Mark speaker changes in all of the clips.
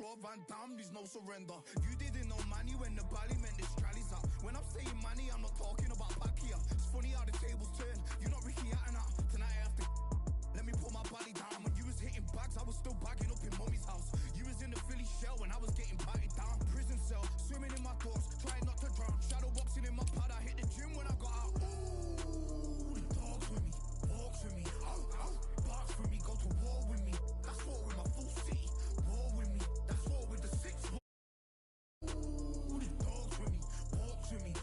Speaker 1: Claude Van Damme, there's no surrender. You didn't know money when the bally meant the strallies up. When I'm saying money, I'm not talking about back here. It's funny how the tables turn. You're not Ricky Hatton. Tonight I have to let me put my body down. When you was hitting bags, I was still bagging up in mommy's house. You was in the Philly shell when I was getting patted down. Prison cell, swimming in my thoughts, trying not to drown. Shadow boxing in my pad, I hit the gym when I got out. Ooh, the dogs with me, walks with me, barks with me, go to war with me. That's war with my full city, war with me. That's war with the six. Ooh, the dogs with me, walks with me,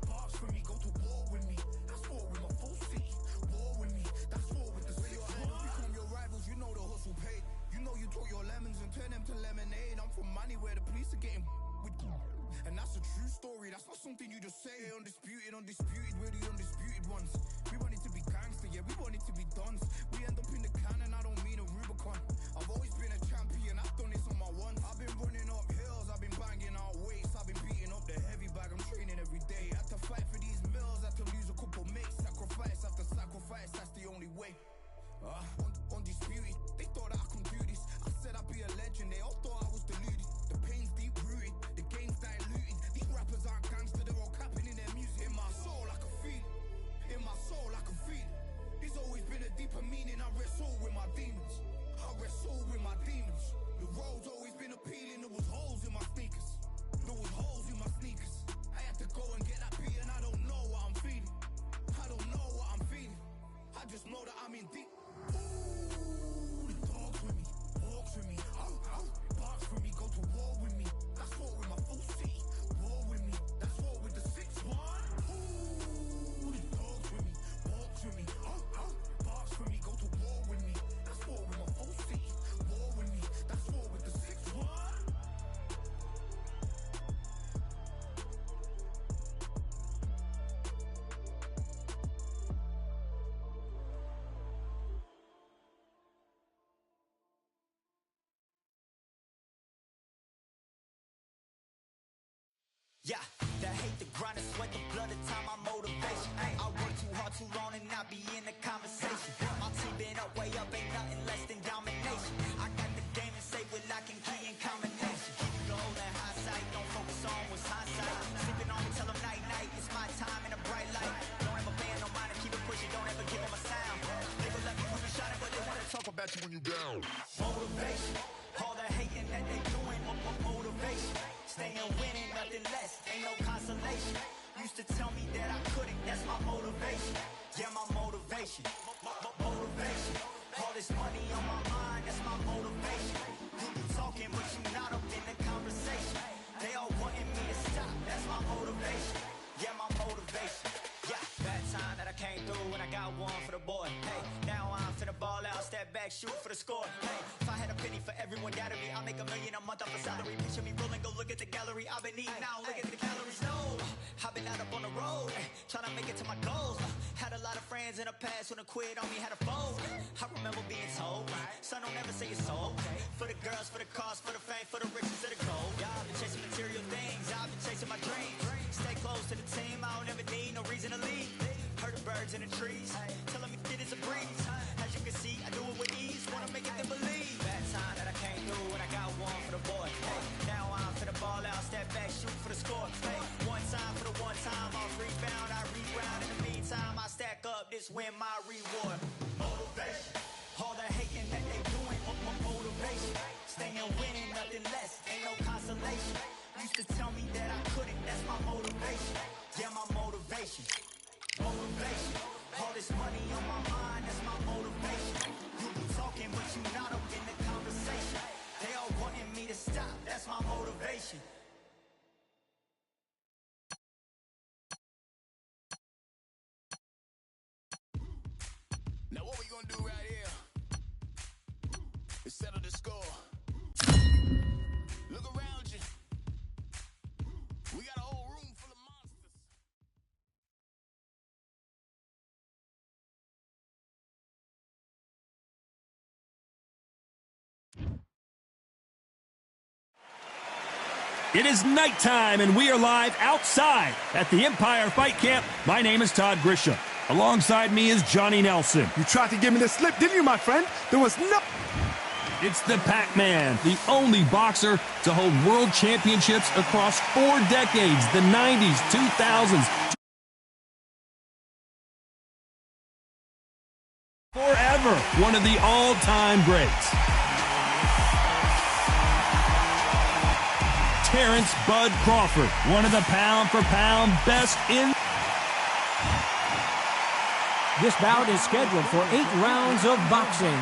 Speaker 1: barks with me, go to war with me. That's war with my full city, war with me. That's war with the six. Become your rivals, you know the hustle paid. You know you took your lemons and turn them to lemonade. I'm from money where the police are getting with you. And that's a true story, that's not something you just say. Undisputed, we're the undisputed ones. We wanted to be gangster, yeah, we wanted to be dons. We end up in the can and I don't mean a Rubicon. I've always been a champion, I've done this on my ones. I've been running up hills, I've been banging out weights. I've been beating up the heavy bag, I'm training every day. Had to fight for these mills, had to lose a couple mates. Sacrifice after sacrifice, that's the only way. Undisputed, they thought that I could do this. I said I'd be a legend, they all thought I was deluded. The pain's deep rooted, the game's diluted. These rappers aren't gangster, they're all capping in their music. In my soul I can feel it, in my soul I can feel it. There's always been a deeper meaning, I wrestle with my demons. I wrestle with my demons. The road's always been appealing, there was holes in my sneakers. There was holes in my sneakers. I had to go and get that beat and I don't know what I'm feeling. I don't know what I'm feeling. I just know that I'm in deep. Ooh, the dogs with me, walks with me, barks with me, go to war with me. That's war with my full city, war with me. That's war with the 6-1. Ooh, the dogs with me, walks with me, barks with me, go to war with me. That's war with my full city, war with me. That's war with the 6-1.
Speaker 2: Yeah, the hate, the grind, the sweat, the blood, the time, my motivation. I work too hard, too long, and not be in the conversation. My team been up, way up, ain't nothing less than domination. I got the game and say with lock and key in combination. Keep it low and high sight, don't focus on what's hindsight. Sleeping on me, tell them night, night, it's my time in a bright light. Don't ever band, no mind, keep it pushing, don't ever give them a sound. They will let me when you shining, but they wanna talk about you when you down. Motivation, all the hating that they doing, motivation. Staying winning, nothing less, ain't no consolation. Used to tell me that I couldn't, that's my motivation. Yeah, my motivation, motivation. All this money on my mind, that's my motivation. You be talking, but you not up in the conversation. They all wanting me to stop, that's my motivation. Yeah, my motivation. Yeah, that time that I came through and I got one for the boy. Hey, now I'm finna ball out, step back, shoot for the score. Hey, if I had a penny for everyone doubted me, I'll make $1 million a month off a salary. Picture me rolling, go look at the gallery. I've been eating now, look at the calories. No, I've been out up on the road, trying to make it to my goals. Had a lot of friends in the past when I quit on me, had a fold. I remember being told, son, don't ever say it's so. For the girls, for the cars, for the fame, for the riches, for the gold. Y'all been chasing material things, I've been chasing my dreams. Stay close to the team, I don't ever need no reason to leave. Heard the birds in the trees, telling me it is a breeze. As you can see, I do it with ease, wanna make it them believe. That time that I came through and I got one for the boy. Hey, now I'm finna ball out, step back, shoot for the score. Hey, one time for the one time, I'll rebound, I reround. In the meantime, I stack up, this win my reward. Motivation, all the hating that they doing, motivation. Staying winning, nothing less, ain't no consolation. Used to tell me that I couldn't, that's my motivation. Yeah, my motivation. Motivation, all this money on my mind, that's my motivation. You be talking, but you not up in the conversation. They all wanting me to stop, that's my motivation.
Speaker 1: Now what we gonna do right here is settle the score. Look around you. We got a whole room full of monsters.
Speaker 3: It is nighttime, and we are live outside at the Empire Fight Camp. My name is Todd Grisham. Alongside me is Johnny Nelson.
Speaker 4: You tried to give me the slip, didn't you, my friend? There was no...
Speaker 3: It's the Pac-Man, the only boxer to hold world championships across 4 decades, the 90s, 2000s. Forever, one of the all-time greats. Terrence Bud Crawford, one of the pound-for-pound best in...
Speaker 4: This bout is scheduled for 8 rounds of boxing.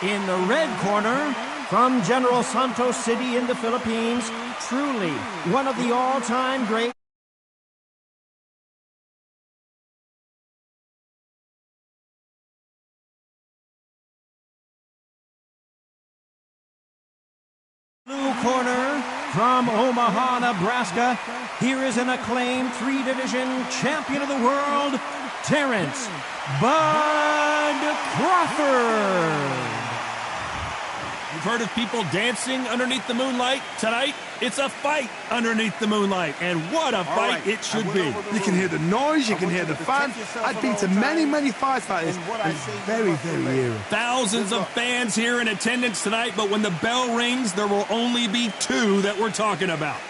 Speaker 4: In the red corner, from General Santos City in the Philippines, truly one of the all-time greats. Blue corner, from Omaha, Nebraska, here is an acclaimed 3-division champion of the world, Terrence Bud Crawford.
Speaker 3: You've heard of people dancing underneath the moonlight? Tonight, it's a fight underneath the moonlight, and what a fight it should be.
Speaker 5: You can hear the noise, you can hear the fans. I've been to many, many fights like this. It's very, very eerie.
Speaker 3: Thousands of fans here in attendance tonight, but when the bell rings, there will only be 2 that we're talking about.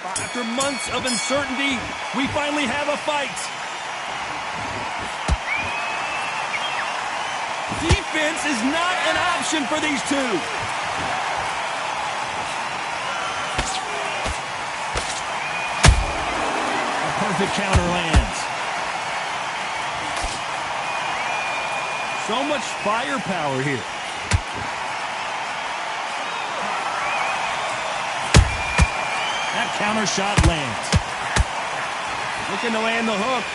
Speaker 3: After months of uncertainty, we finally have a fight. Defense is not an option for these 2. A perfect counter lands. So much firepower here. That counter shot lands. Looking to land the hook.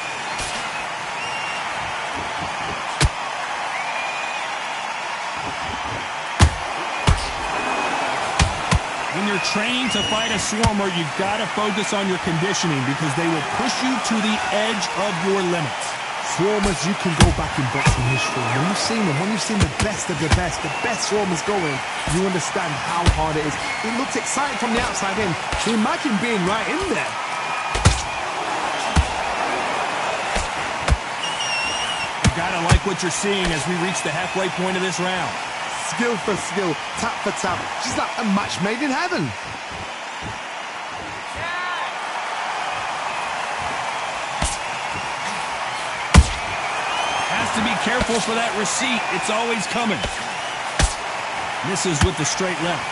Speaker 3: When you're trained to fight a swarmer, you've got to focus on your conditioning because they will push you to the edge of your limits.
Speaker 5: Swarmers, you can go back in boxing history. When you've seen them, when you've seen the best of the best swarmers going, you understand how hard it is. It looks exciting from the outside in. So imagine being right in there.
Speaker 3: You've got to like what you're seeing as we reach the halfway point of this round.
Speaker 5: Skill for skill, tap for tap. She's like a match made in heaven.
Speaker 3: Has to be careful for that receipt. It's always coming. Misses with the straight left.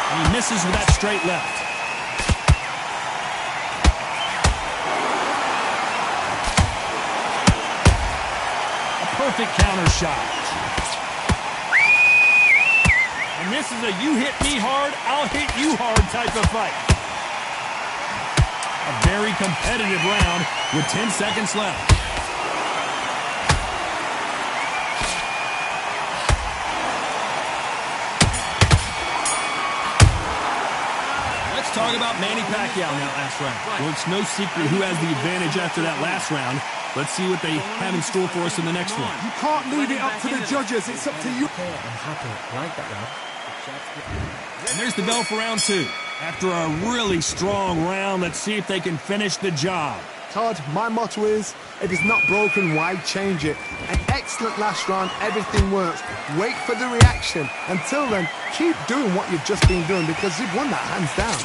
Speaker 3: He misses with that straight left. Perfect counter shot. And this is a you hit me hard, I'll hit you hard type of fight. A very competitive round with 10 seconds left. Let's talk about Manny Pacquiao in that last round. Well, it's no secret who has the advantage after that last round. Let's see what they have in store for us in the next one.
Speaker 5: You can't leave it up to the judges. It's up to you.
Speaker 4: I'm happy. I like that round.
Speaker 3: And there's the bell for round 2. After a really strong round, let's see if they can finish the job.
Speaker 5: Todd, my motto is, if it's not broken, why change it? An excellent last round. Everything works. Wait for the reaction. Until then, keep doing what you've just been doing because you've won that hands down.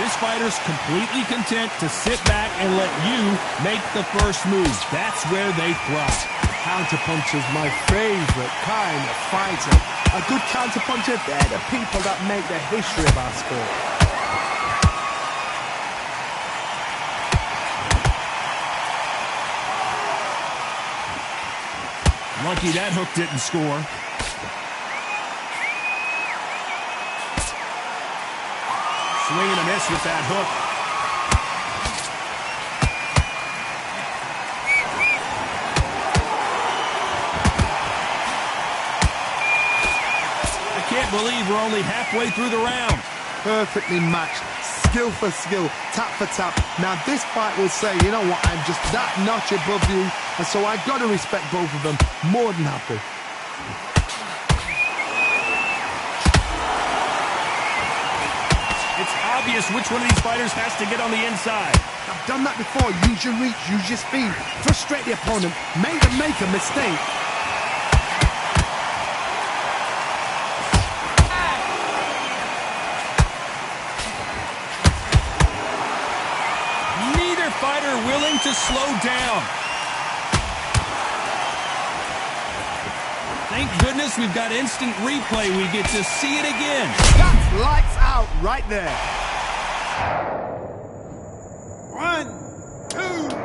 Speaker 3: This fighter's completely content to sit back and let you make the first move. That's where they thrive.
Speaker 5: Counterpuncher's my favorite kind of fighter. A good counterpuncher, they're the people that make the history of our sport.
Speaker 3: Lucky that hook didn't score. Swing and a miss with that hook. I can't believe we're only halfway through the round.
Speaker 5: Perfectly matched. Skill for skill, tap for tap. Now this fight will say, you know what, I'm just that notch above you, and so I've got to respect both of them. More than happy.
Speaker 3: obvious which one of these fighters has to get on the inside.
Speaker 5: I've done that before. Use your reach, use your speed. Frustrate the opponent. Make them make a mistake.
Speaker 3: Neither fighter willing to slow down. Thank goodness we've got instant replay. We get to see it again.
Speaker 5: That's lights out right there. 1, 2, 3, 4, 5.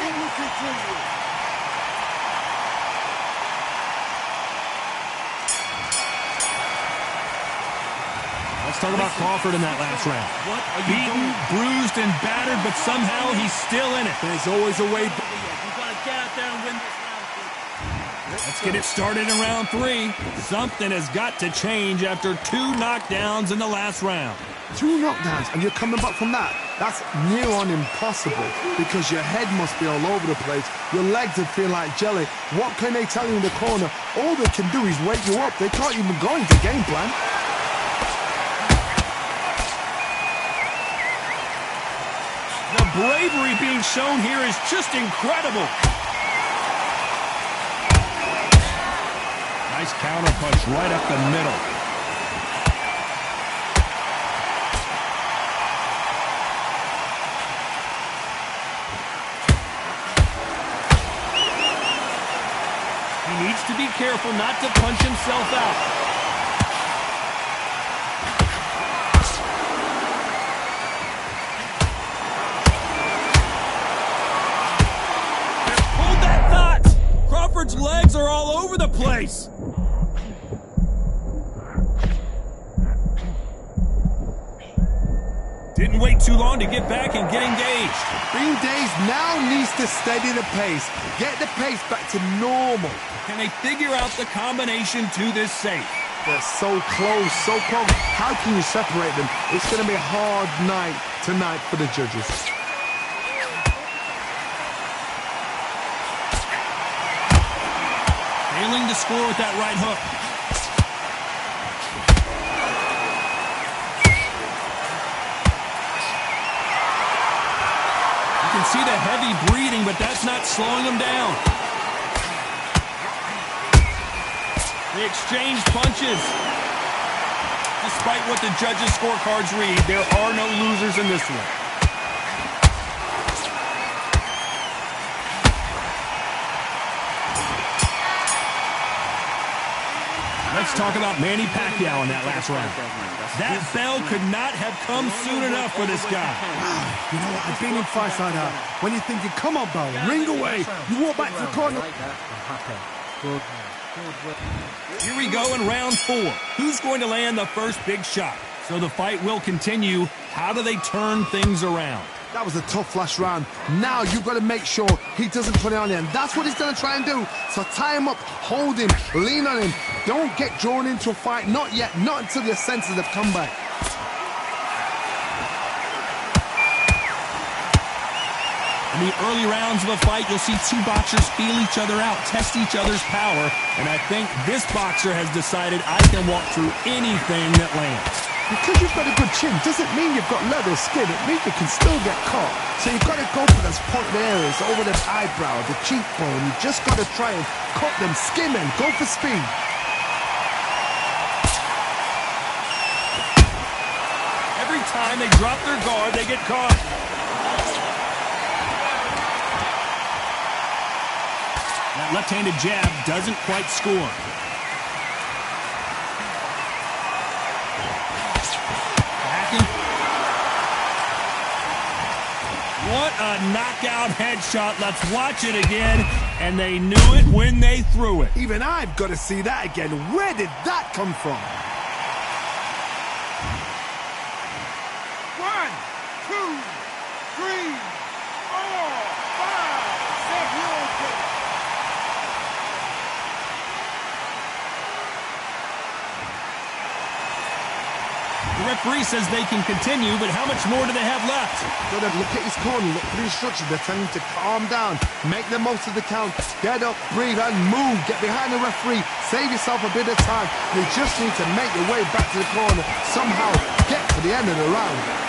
Speaker 5: And we continue.
Speaker 3: Let's talk about Crawford in that last round. Beaten, bruised, and battered, but somehow he's still in it.
Speaker 5: There's always a way.
Speaker 3: Let's get it started in round 3. Something has got to change after 2 knockdowns in the last round.
Speaker 5: 2 knockdowns, and you're coming back from that. That's near on impossible because your head must be all over the place. Your legs would feel like jelly. What can they tell you in the corner? All they can do is wake you up. They can't even go into game plan.
Speaker 3: The bravery being shown here is just incredible. Nice counter punch right up the middle. He needs to be careful not to punch himself out. Hold that thought! Crawford's legs are all over the place. Didn't wait too long to get back and get engaged.
Speaker 5: Being dazed now needs to steady the pace. Get the pace back to normal.
Speaker 3: Can they figure out the combination to this safe?
Speaker 5: They're so close, so close. How can you separate them? It's going to be a hard night tonight for the judges.
Speaker 3: Failing to score with that right hook. You can see the heavy breathing, but that's not slowing him down. They exchange punches. Despite what the judges' scorecards read, there are no losers in this one. Let's talk about Manny Pacquiao in that last round. That bell could not have come soon enough for this guy.
Speaker 5: You know what? I've been in fights like that. When you're thinking, come on, bell, ring away. You walk back to the corner.
Speaker 3: Here we go in round 4. Who's going to land the first big shot? So the fight will continue. How do they turn things around?
Speaker 5: That was a tough last round. Now you've got to make sure he doesn't put it on him. That's what he's going to try and do. So tie him up, hold him, lean on him. Don't get drawn into a fight. Not yet. Not until your senses have come back.
Speaker 3: In the early rounds of a fight, you'll see 2 boxers feel each other out, test each other's power, and I think this boxer has decided I can walk through anything that lands.
Speaker 5: Because you've got a good chin doesn't mean you've got leather skin. It means you can still get caught. So you've got to go for those pointed areas over the eyebrow, the cheekbone. You just got to try and cut them, skim them, go for speed.
Speaker 3: Every time they drop their guard, they get caught. That left-handed jab doesn't quite score. What a knockout headshot. Let's watch it again. And they knew it when they threw it.
Speaker 5: Even I've got to see that again. Where did that come from? 1, 2, 3, 4, 5, 6, 7, 8.
Speaker 3: referee says they can continue, but how much more do they have left?
Speaker 5: Gotta look at his corner, look for the instructions. They're telling him to calm down, make the most of the count, get up, breathe, and move. Get behind the referee, save yourself a bit of time. You just need to make your way back to the corner, somehow get to the end of the round.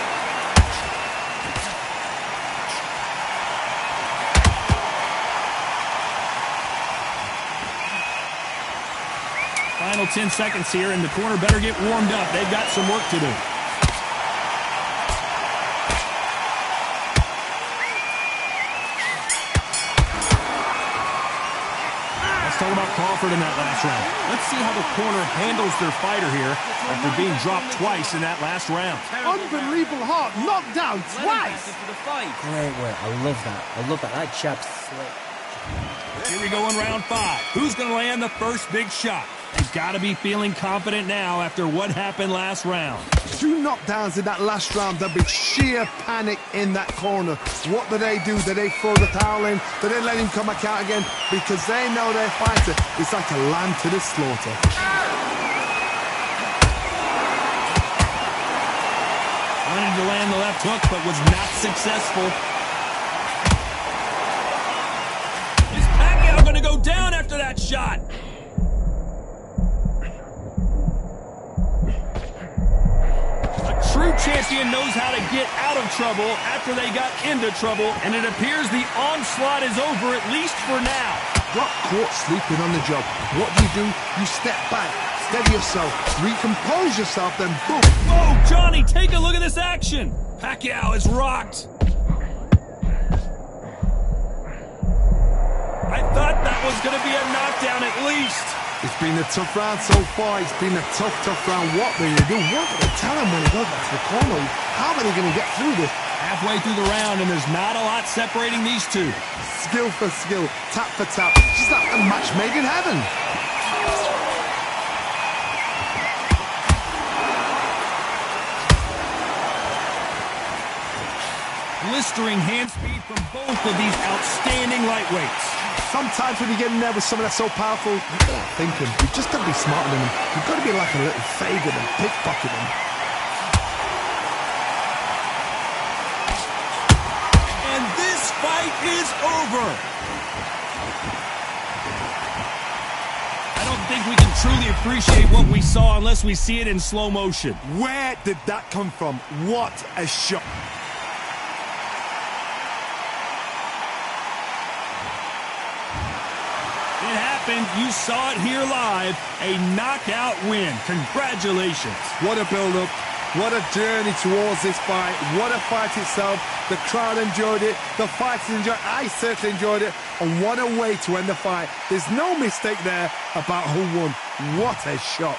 Speaker 3: Final 10 seconds here, and the corner better get warmed up. They've got some work to do. Let's talk about Crawford in that last round. Let's see how the corner handles their fighter here after being dropped twice in that last round.
Speaker 5: Unbelievable heart, knocked down twice.
Speaker 6: Great work. I love that. I love that. That chap's slick.
Speaker 3: Here we go in round 5. Who's going to land the first big shot? They've got to be feeling confident now after what happened last round.
Speaker 5: 2 knockdowns in that last round. There'll be sheer panic in that corner. What do? Do they throw the towel in? Do they let him come back out again? Because they know their fighter is like a lamb to the slaughter.
Speaker 3: Wanted to land the left hook, but was not successful. Is Pacquiao going to go down after that shot? True champion knows how to get out of trouble after they got into trouble, and it appears the onslaught is over, at least for now.
Speaker 5: Got caught sleeping on the job. What do? You step back, steady yourself, recompose yourself, then boom.
Speaker 3: Whoa, Johnny, take a look at this action. Pacquiao is rocked. I thought that was going to be a knockdown at least.
Speaker 5: It's been a tough round so far. It's been a tough round. What do you do? What do they tell him when he goes back to the corner? How are they going to get through this?
Speaker 3: Halfway through the round, and there's not a lot separating these two.
Speaker 5: Skill for skill, tap for tap. Just like a match made in heaven.
Speaker 3: Blistering hand speed from both of these outstanding lightweights.
Speaker 5: Sometimes when you get in there with someone that's so powerful, you're not thinking. You've just got to be smarter than them. You've got to be like a little Fagan and pickpocket them.
Speaker 3: And this fight is over. I don't think we can truly appreciate what we saw unless we see it in slow motion.
Speaker 5: Where did that come from? What a shot.
Speaker 3: It happened. You saw it here live. A knockout win. Congratulations.
Speaker 5: What a build-up. What a journey towards this fight. What a fight itself. The crowd enjoyed it. The fighters enjoyed it. I certainly enjoyed it. And what a way to end the fight. There's no mistake there about who won. What a shot.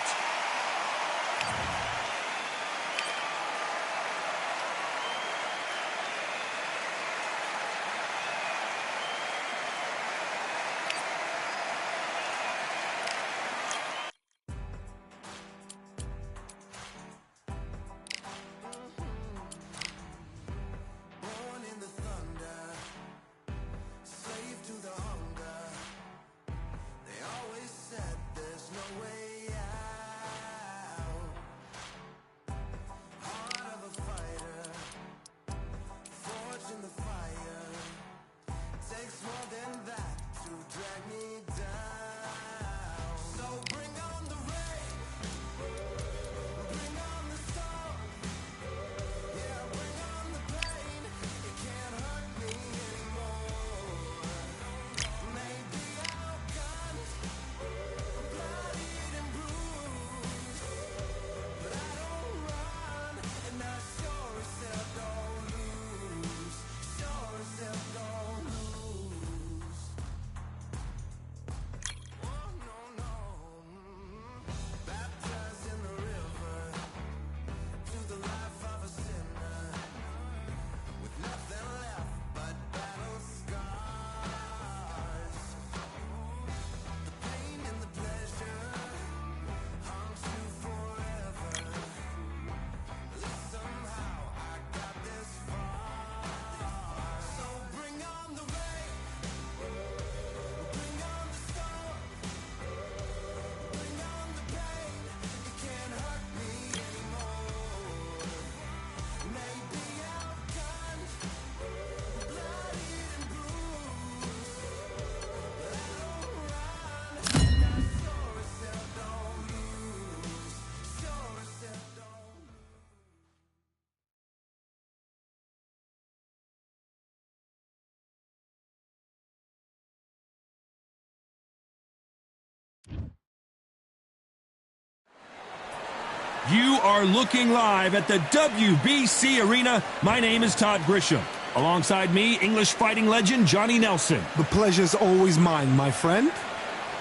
Speaker 3: You are looking live at the WBC Arena. My name is Todd Grisham. Alongside me, English fighting legend Johnny Nelson.
Speaker 5: The pleasure's always mine, my friend.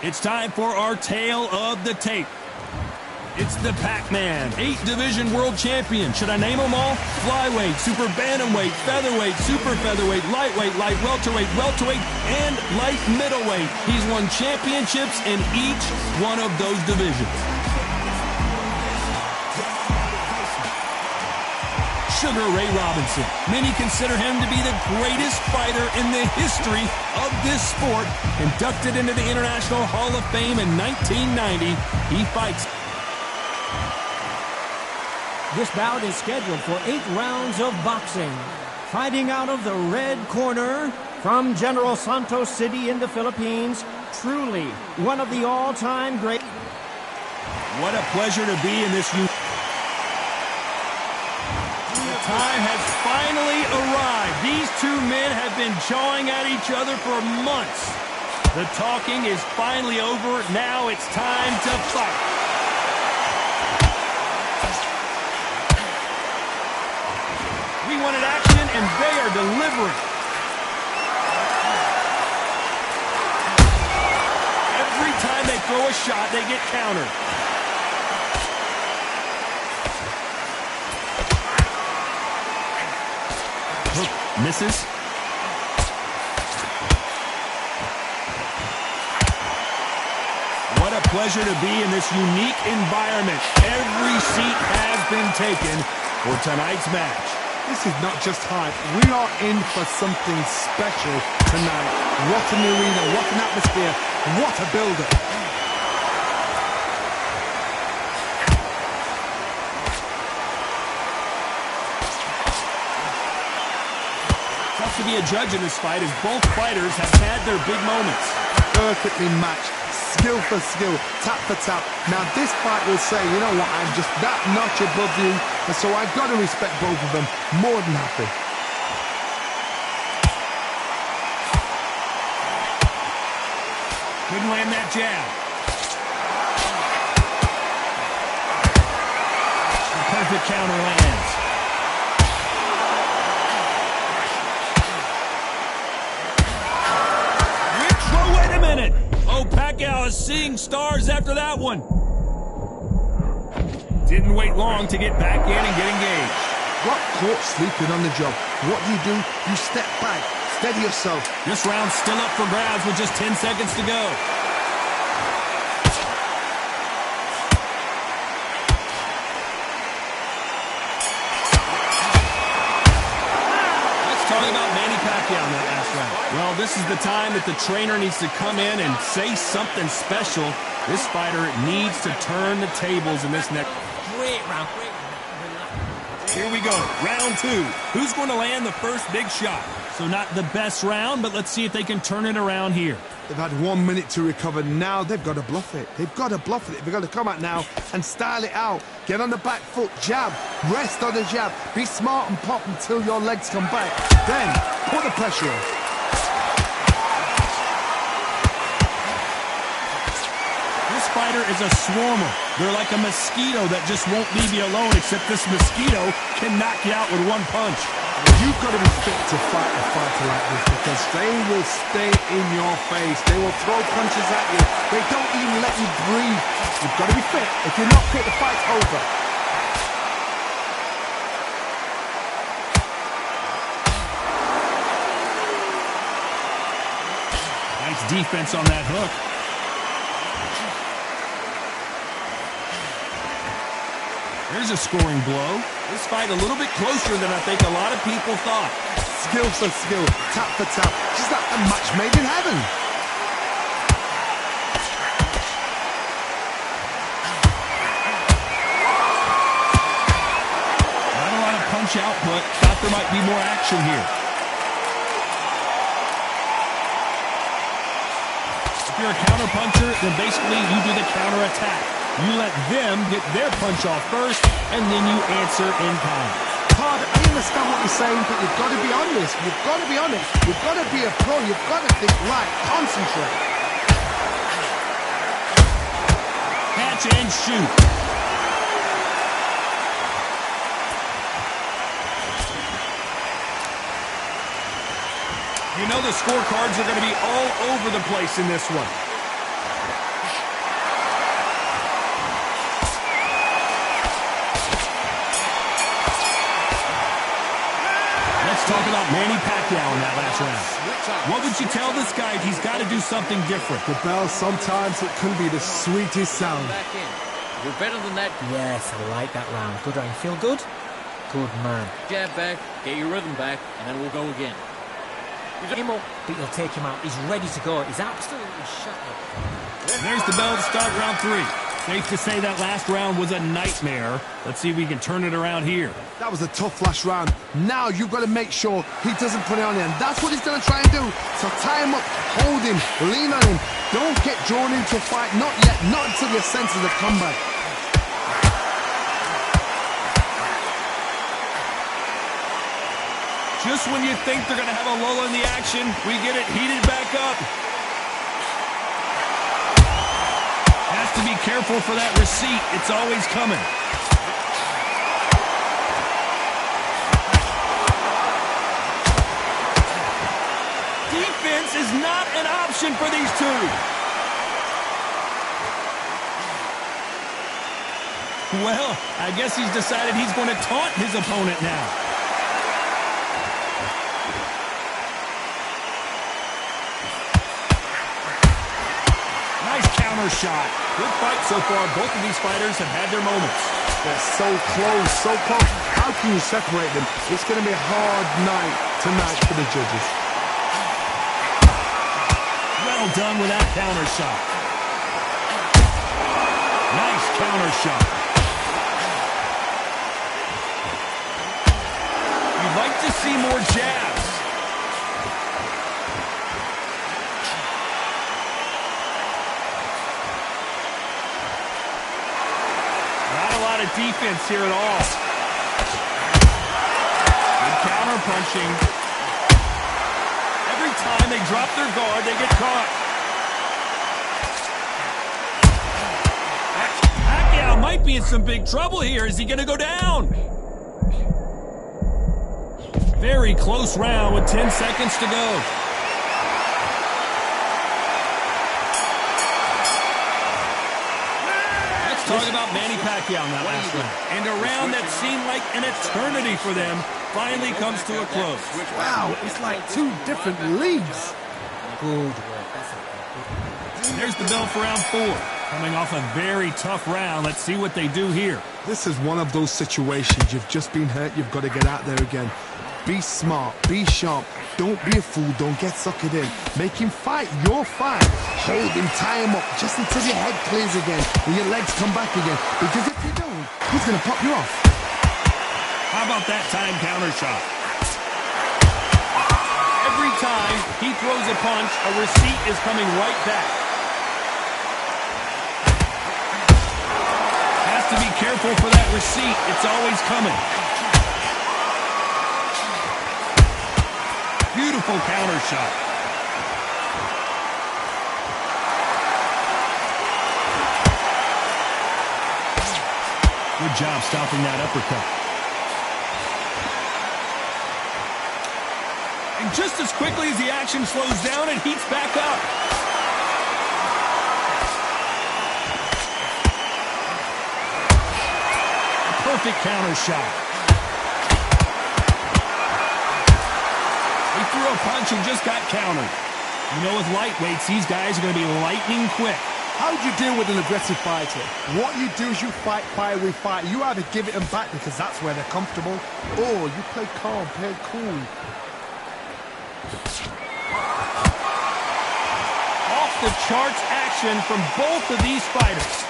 Speaker 3: It's time for our tale of the tape. It's the Pac-Man, 8-division world champion. Should I name them all? Flyweight, super bantamweight, featherweight, super featherweight, lightweight, light welterweight, and light middleweight. He's won championships in each one of those divisions. Sugar Ray Robinson. Many consider him to be the greatest fighter in the history of this sport. Inducted into the International Hall of Fame in 1990, he fights.
Speaker 4: This bout is scheduled for 8 rounds of boxing. Fighting out of the red corner from General Santos City in the Philippines, truly one of the all-time great.
Speaker 3: What a pleasure to be in this time has finally arrived. These two men have been jawing at each other for months. The talking is finally over. Now it's time to fight. We wanted action, and they are delivering. Every time they throw a shot, they get countered. Misses. What a pleasure to be in this unique environment. Every seat has been taken for tonight's match.
Speaker 5: This is not just hype. We are in for something special tonight. What an arena, what an atmosphere, what a build-up.
Speaker 3: To be a judge in this fight, as both fighters have had their big moments.
Speaker 5: Perfectly matched, skill for skill, tap for tap. Now this fight will say, you know what, I'm just that notch above you, and so I've got to respect both of them. More than happy.
Speaker 3: Couldn't land that jab. A perfect counter lands. Oh, Pacquiao is seeing stars after that one. Didn't wait long to get back in and get engaged.
Speaker 5: Got caught sleeping on the job. What do? You step back, steady yourself.
Speaker 3: This round's still up for grabs with just 10 seconds to go. Let's talk about Manny Pacquiao in that last round. Well, this is the time that the trainer needs to come in and say something special. This fighter needs to turn the tables in this next.
Speaker 6: Great round.
Speaker 3: Here we go, round 2. Who's going to land the first big shot? So not the best round, but let's see if they can turn it around here.
Speaker 5: They've had 1 minute to recover. Now they've got to bluff it. They've got to bluff it. They've got to come out now and style it out. Get on the back foot, jab, rest on the jab. Be smart and pop until your legs come back. Then put the pressure on.
Speaker 3: This fighter is a swarmer. They're like a mosquito that just won't leave you alone, except this mosquito can knock you out with one punch.
Speaker 5: You've got to be fit to fight a fighter like this because they will stay in your face. They will throw punches at you. They don't even let you breathe. You've got to be fit. If you're not fit, the fight's over.
Speaker 3: Nice defense on that hook. There's a scoring blow. This fight a little bit closer than I think a lot of people thought.
Speaker 5: Skill for skill, tap for tap. Just like a match made in heaven.
Speaker 3: Not a lot of punch output. Thought there might be more action here. If you're a counter puncher, then basically you do the counter attack. You let them get their punch off first, and then you answer in kind.
Speaker 5: Todd, I understand what you're saying, but you've got to be honest. You've got to be honest. You've got to be a pro. You've got to think right. Concentrate.
Speaker 3: Catch and shoot. You know the scorecards are going to be all over the place in this one. Let's talk about Manny Pacquiao in that last round. What would you tell this guy if he's got to do something different?
Speaker 5: The bell, sometimes it can be the sweetest sound.
Speaker 7: Back in. You're better than that.
Speaker 6: Yes, I like that round. Good round. Feel good? Good man.
Speaker 7: Jab back, get your rhythm back, and then we'll go again.
Speaker 6: Him up, but you'll take him out. He's ready to go. He's absolutely shut up.
Speaker 3: There's the bell to start round 3. Safe to say that last round was a nightmare. Let's see if we can turn it around here.
Speaker 5: That was a tough last round. Now you've got to make sure he doesn't put it on you, and that's what he's going to try and do. So tie him up, hold him, lean on him. Don't get drawn into a fight. Not yet. Not until your senses have come back.
Speaker 3: Just when you think they're going to have a lull in the action, we get it heated back up. Has to be careful for that receipt. It's always coming. Defense is not an option for these two. Well, I guess he's decided he's going to taunt his opponent now. Shot. Good fight so far. Both of these fighters have had their moments.
Speaker 5: They're so close, so close. How can you separate them? It's going to be a hard night tonight for the judges.
Speaker 3: Well done with that counter shot. Nice counter shot. You'd like to see more jabs. Defense here at all. Good counter punching. Every time they drop their guard, they get caught. Pacquiao might be in some big trouble here. Is he going to go down? Very close round with 10 seconds to go. Talk about Manny Pacquiao in that last round. And a round that seemed like an eternity for them finally comes to a close.
Speaker 5: Wow, it's like two different leagues.
Speaker 6: Good work.
Speaker 3: There's the bell for round 4. Coming off a very tough round. Let's see what they do here.
Speaker 5: This is one of those situations. You've just been hurt. You've got to get out there again. Be smart. Be sharp. Don't be a fool. Don't get suckered in. Make him fight your fight. Hold him, tie him up, just until your head clears again and your legs come back again. Because if you don't, he's going to pop you off.
Speaker 3: How about that time counter shot? Every time he throws a punch, a receipt is coming right back. Has to be careful for that receipt. It's always coming. Beautiful counter shot. Good job stopping that uppercut. And just as quickly as the action slows down, it heats back up. A perfect counter shot. He threw a punch and just got countered. You know, with lightweights, these guys are going to be lightning quick.
Speaker 5: How do you deal with an aggressive fighter? What you do is you fight fire with fight. You either give it them back because that's where they're comfortable, or you play calm, play cool.
Speaker 3: Off the charts action from both of these fighters.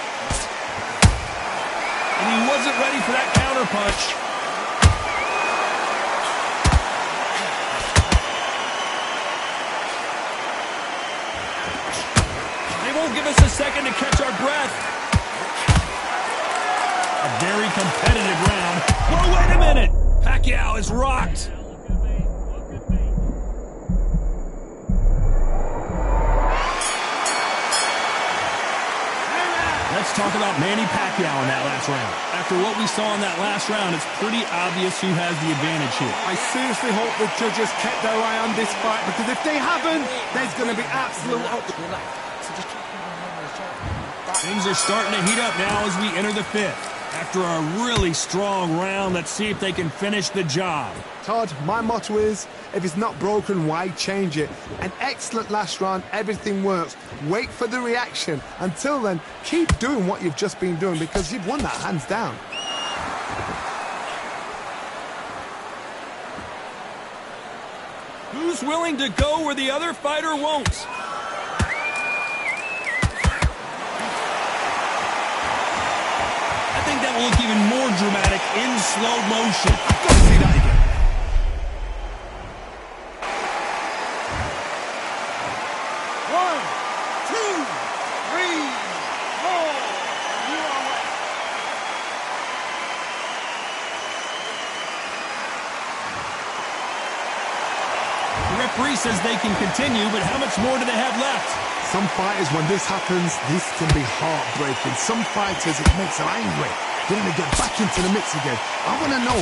Speaker 3: And he wasn't ready for that counter punch. Give us a second to catch our breath. A very competitive round. Whoa, wait a minute. Pacquiao is rocked. Let's talk about Manny Pacquiao in that last round. After what we saw in that last round, it's pretty obvious who has the advantage here.
Speaker 5: I seriously hope the judges kept their eye on this fight, because if they haven't, there's going to be absolute...
Speaker 3: Things are starting to heat up now as we enter the fifth. After a really strong round, let's see if they can finish the job.
Speaker 5: Todd, my motto is, if it's not broken, why change it? An excellent last round, everything works. Wait for the reaction. Until then, keep doing what you've just been doing, because you've won that hands down.
Speaker 3: Who's willing to go where the other fighter won't? I think that will look even more dramatic in slow motion. I've got to see that again.
Speaker 5: One, two, three, four. You are away.
Speaker 3: The referee says they can continue, but how much more do they have left?
Speaker 5: Some fighters, when this happens, this can be heartbreaking. Some fighters, it makes them angry. They want to get back into the mix again. I want to know,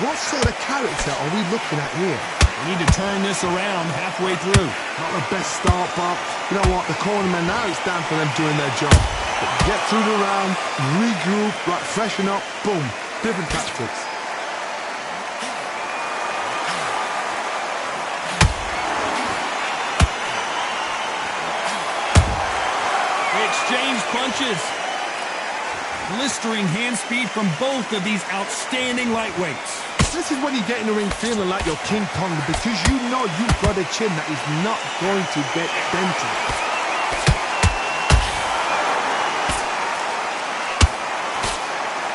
Speaker 5: what sort of character are we looking at here?
Speaker 3: We need to turn this around halfway through.
Speaker 5: Not the best start, Bob. You know what? The cornermen, now it's down for them doing their job. Get through the round, regroup, right, freshen up, boom. Different tactics.
Speaker 3: Exchange punches. Blistering hand speed from both of these outstanding lightweights.
Speaker 5: This is when you get in the ring feeling like you're King Kong, because you know you've got a chin that is not going to get dented.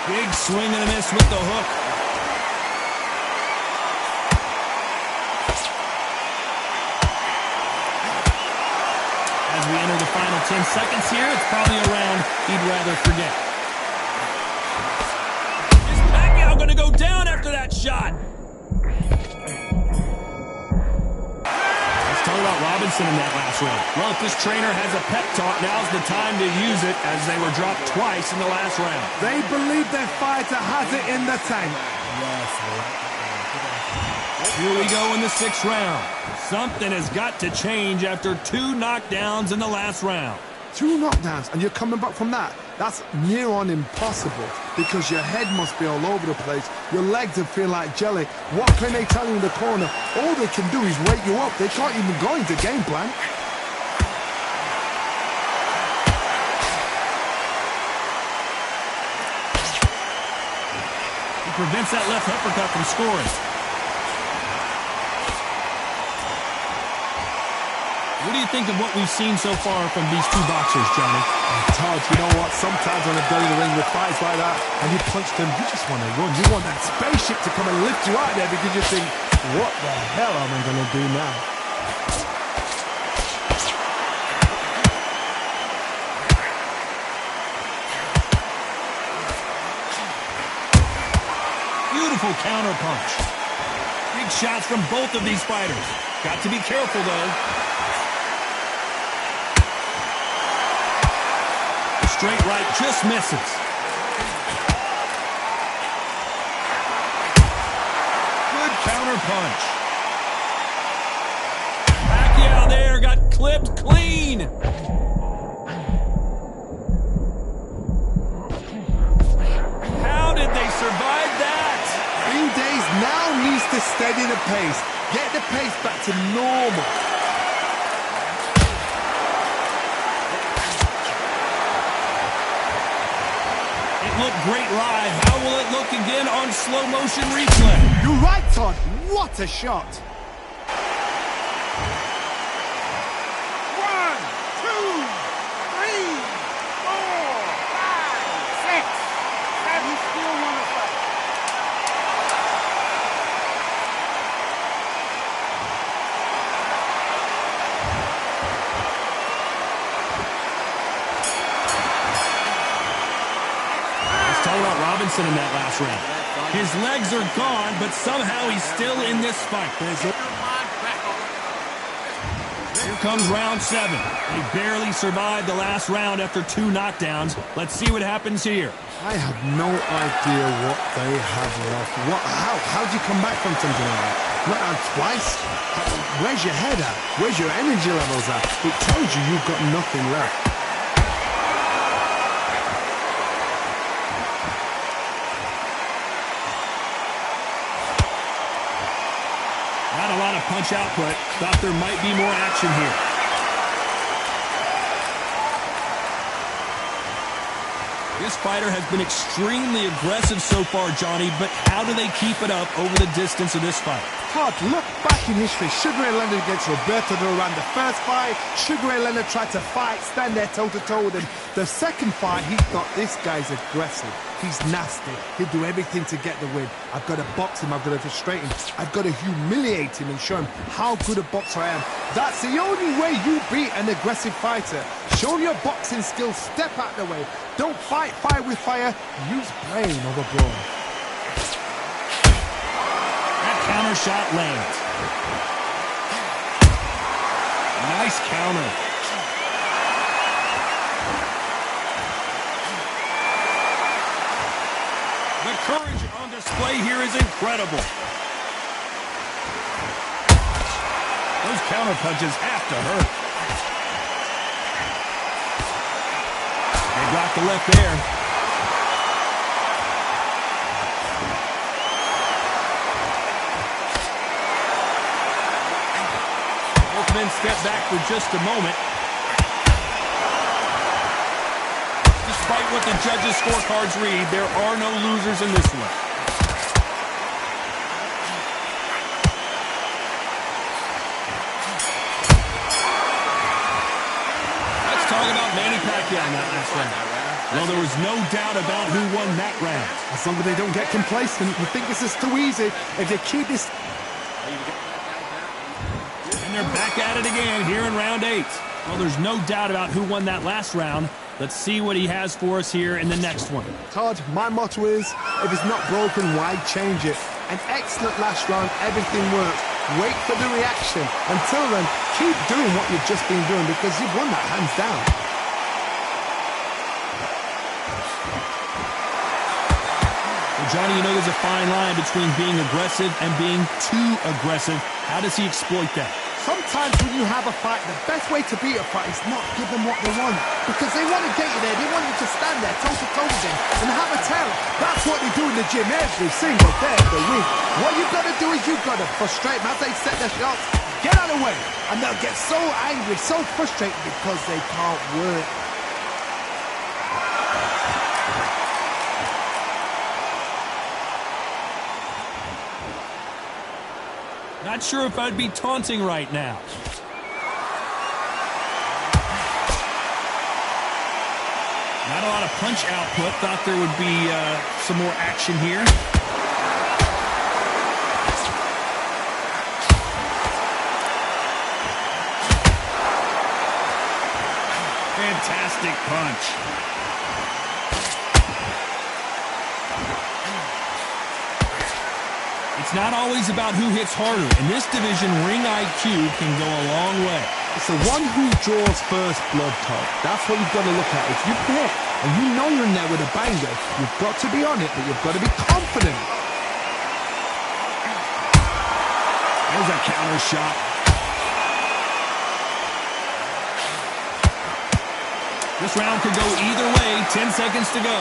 Speaker 3: Big swing and a miss with the hook. As we enter the final 10 seconds here, it's probably a round he'd rather forget. Is Pacquiao going to go down after that shot? Let's talk about Robinson in that last round. Well, if this trainer has a pep talk, now's the time to use it, as they were dropped twice in the last round.
Speaker 5: They believe their fighter has it in the tank.
Speaker 3: Here we go in the sixth round. Something has got to change after 2 knockdowns in the last round.
Speaker 5: 2 knockdowns, and you're coming back from that. That's near on impossible, because your head must be all over the place. Your legs will feel like jelly. What can they tell you in the corner? All they can do is wake you up. They can't even go into game plan.
Speaker 3: He prevents that left uppercut from scoring. What do you think of what we've seen so far from these two boxers, Johnny?
Speaker 5: Todd, you know what? Sometimes when I'm down in the ring with fights like that, and you punch them, you just want to run. You want that spaceship to come and lift you out there, because you think, what the hell am I going to do now?
Speaker 3: Beautiful counter punch. Big shots from both of these fighters. Got to be careful, though. Straight right just misses. Good counter punch. Pacquiao there got clipped clean. How did they survive that?
Speaker 5: 3 days now needs to steady the pace. Get the pace back to normal.
Speaker 3: Look great live. How will it look again on slow motion replay?
Speaker 5: You're right, Todd. What a shot. 1, 2, 3, 4, 5, 6, 7. Still want to fight.
Speaker 3: Talk about Robinson in that last round. His legs are gone, but somehow he's still in this fight.
Speaker 5: Here
Speaker 3: comes round 7. They barely survived the last round after 2 knockdowns. Let's see what happens here.
Speaker 5: I have no idea what they have left. How do you come back from something like that? Not out twice? Where's your head at? Where's your energy levels at? It tells you you've got nothing left.
Speaker 3: Not a lot of punch output. Thought there might be more action here. This fighter has been extremely aggressive so far, Johnny, but how do they keep it up over the distance of this fight?
Speaker 5: Todd, look back in history. Sugar Ray Leonard against Roberto Duran. The first fight, Sugar Ray Leonard tried to fight, stand there toe-to-toe with him. The second fight, he thought, this guy's aggressive. He's nasty. He'll do everything to get the win. I've got to box him. I've got to frustrate him. I've got to humiliate him and show him how good a boxer I am. That's the only way you beat an aggressive fighter. Show your boxing skills. Step out the way. Don't fight fire with fire. Use brain over brawn.
Speaker 3: Counter shot lands. Nice counter. The courage on display here is incredible. Those counter punches have to hurt. They blocked the left there. Men step back for just a moment. Despite what the judges' scorecards read, there are no losers in this one. Let's talk about Manny Pacquiao in that last round. Well, there was no doubt about who won that round.
Speaker 5: As long as they don't get complacent, you think this is too easy. If they keep this...
Speaker 3: They're back at it again here in round 8. Well, there's no doubt about who won that last round. Let's see what he has for us here in the next one.
Speaker 5: Todd, my motto is, if it's not broken, why change it? An excellent last round, everything works. Wait for the reaction. Until then, keep doing what you've just been doing because you've won that hands down.
Speaker 3: Well, Johnny, you know there's a fine line between being aggressive and being too aggressive. How does he exploit that?
Speaker 5: Sometimes when you have a fight, the best way to beat a fight is not give them what they want. Because they want to get you there. They want you to stand there toe-to-toe with them and have a terror. That's what they do in the gym every single day of the week. What you've got to do is you've got to frustrate them as they set their shots. Get out of the way. And they'll get so angry, so frustrated because they can't work.
Speaker 3: Not sure if I'd be taunting right now. Not a lot of punch output. Thought there would be some more action here. Fantastic punch. It's not always about who hits harder. In this division, ring IQ can go a long way.
Speaker 5: It's the one who draws first blood, Todd. That's what you've got to look at. If you hit and you know you're in there with a banger, you've got to be on it, but you've got to be confident.
Speaker 3: There's a counter shot. This round could go either way. 10 seconds to go.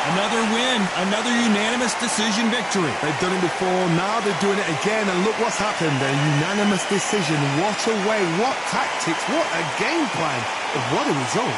Speaker 3: Another win, another unanimous decision victory.
Speaker 5: They've done it before, now they're doing it again, and look what's happened. A unanimous decision. What a way, what tactics, what a game plan, what a result.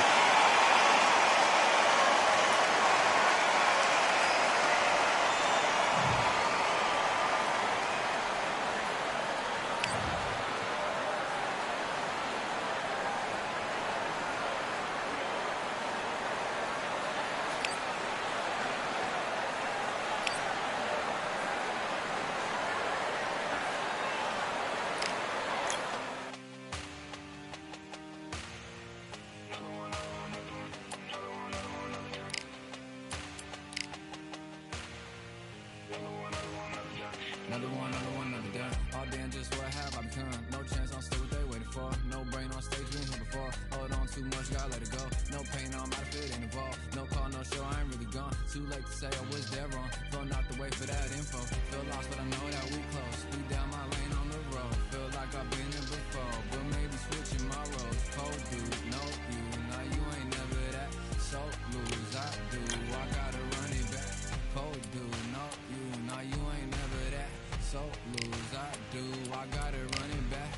Speaker 8: another day. All day and just what have I become? No chance, I'm still what they waiting for. No brain on stage, been here before. Hold on too much, gotta let it go. No pain, I'm out of it, ain't involved. No call, no show, I ain't really gone. Too late to say I was there wrong. Filling out the way for that info. Feel lost, but I know that we close. Speed down my lane on the road. Feel like I've been here before, but maybe switching my roles. Cold dude, no you, now you ain't never that. So lose, I do, I gotta run it back. Cold dude, no you, now you ain't never that. So lose, I do, I gotta run it back.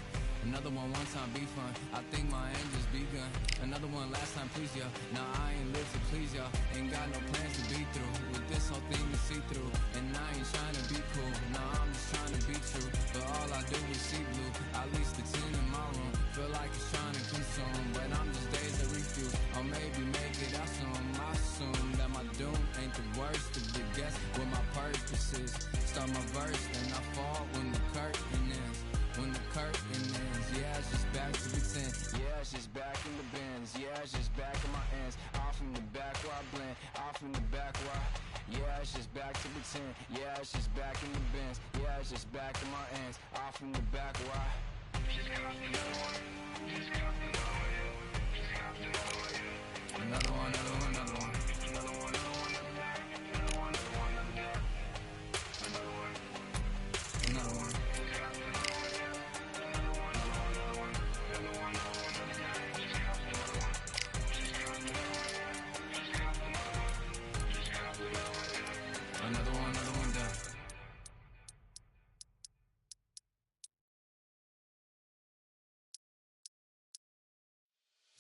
Speaker 8: Another one time be fun, I think my end just begun. Another one last time please ya. Now I ain't live to please y'all. Ain't got no plans to be through with this whole thing to see through. And I ain't trying to be cool, nah I'm just trying to be true. But all I do is see blue, at least the 10 in my room. Feel like it's trying to consume, but I'm just days to refuse. Or maybe make it out soon. I assume that my doom ain't the worst of the guess what my purpose is. Start my verse, then I fall when the curtain ends. When the curtain ends, yeah, it's just back to pretend. Yeah, it's just back in the bins. Yeah, it's just back in my ends. Off in the back where I blend. Off in the back where yeah, it's just back to pretend. Yeah, it's just back in the bins. Yeah, it's just back in my ends. Off in the back where another one.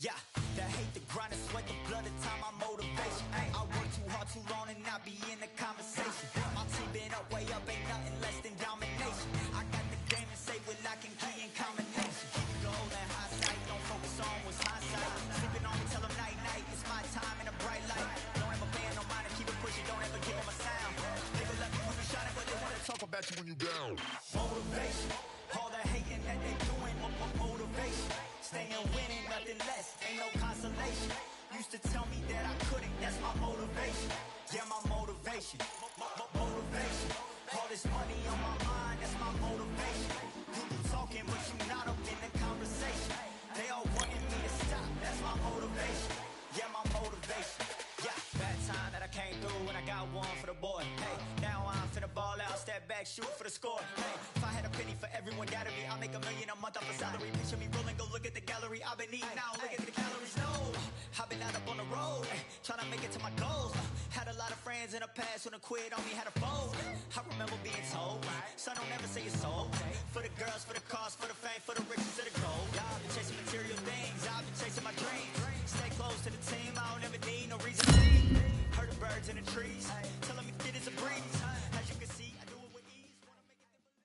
Speaker 2: Yeah, that hate, the grind, the sweat, the blood, the time, my motivation. I work too hard, too long, and not be in the conversation. My team been up, way up, ain't nothing less than domination. I got the game and say with lock and key in combination. Keep it gold and high sight, don't focus on what's hindsight. Sleeping on me, tell them night, night, it's my time in a bright light. Don't ever band, no mind, and keep it pushing, don't ever give them a sound. They will love you when you shining, but they wanna talk about you when you down. Motivation, all that hating that they doing, motivation. Staying winning, nothing less, ain't no consolation. Used to tell me that I couldn't, that's my motivation. Yeah, my motivation, motivation. All this money on my mind, that's my motivation. You talking, but you not up in the conversation. They all wanting me to stop, that's my motivation. Yeah, my motivation. Yeah, bad time that I came through and I got one for the boy. Hey, now I'm finna ball out, step back, shoot for the score. Hey, if I had a penny for everyone doubted me, I'll make $1 million a month off a salary. Picture me rolling, go look at the gallery. I've been eating now, look at the calories. No, I've been out up on the road, trying to make it to my goals. Had a lot of friends in the past when I quit on me, had a fold. I remember being told, son, don't ever say it's sold. For the girls, for the cars, for the fame, for the riches, for the gold. Yeah, I've been chasing material things, I've been chasing my dreams. Stay close to the team, I don't ever need no reason to leave. Heard the birds in the trees, telling me it is a breeze. As you can see, I do it with ease. Wanna make it them believe.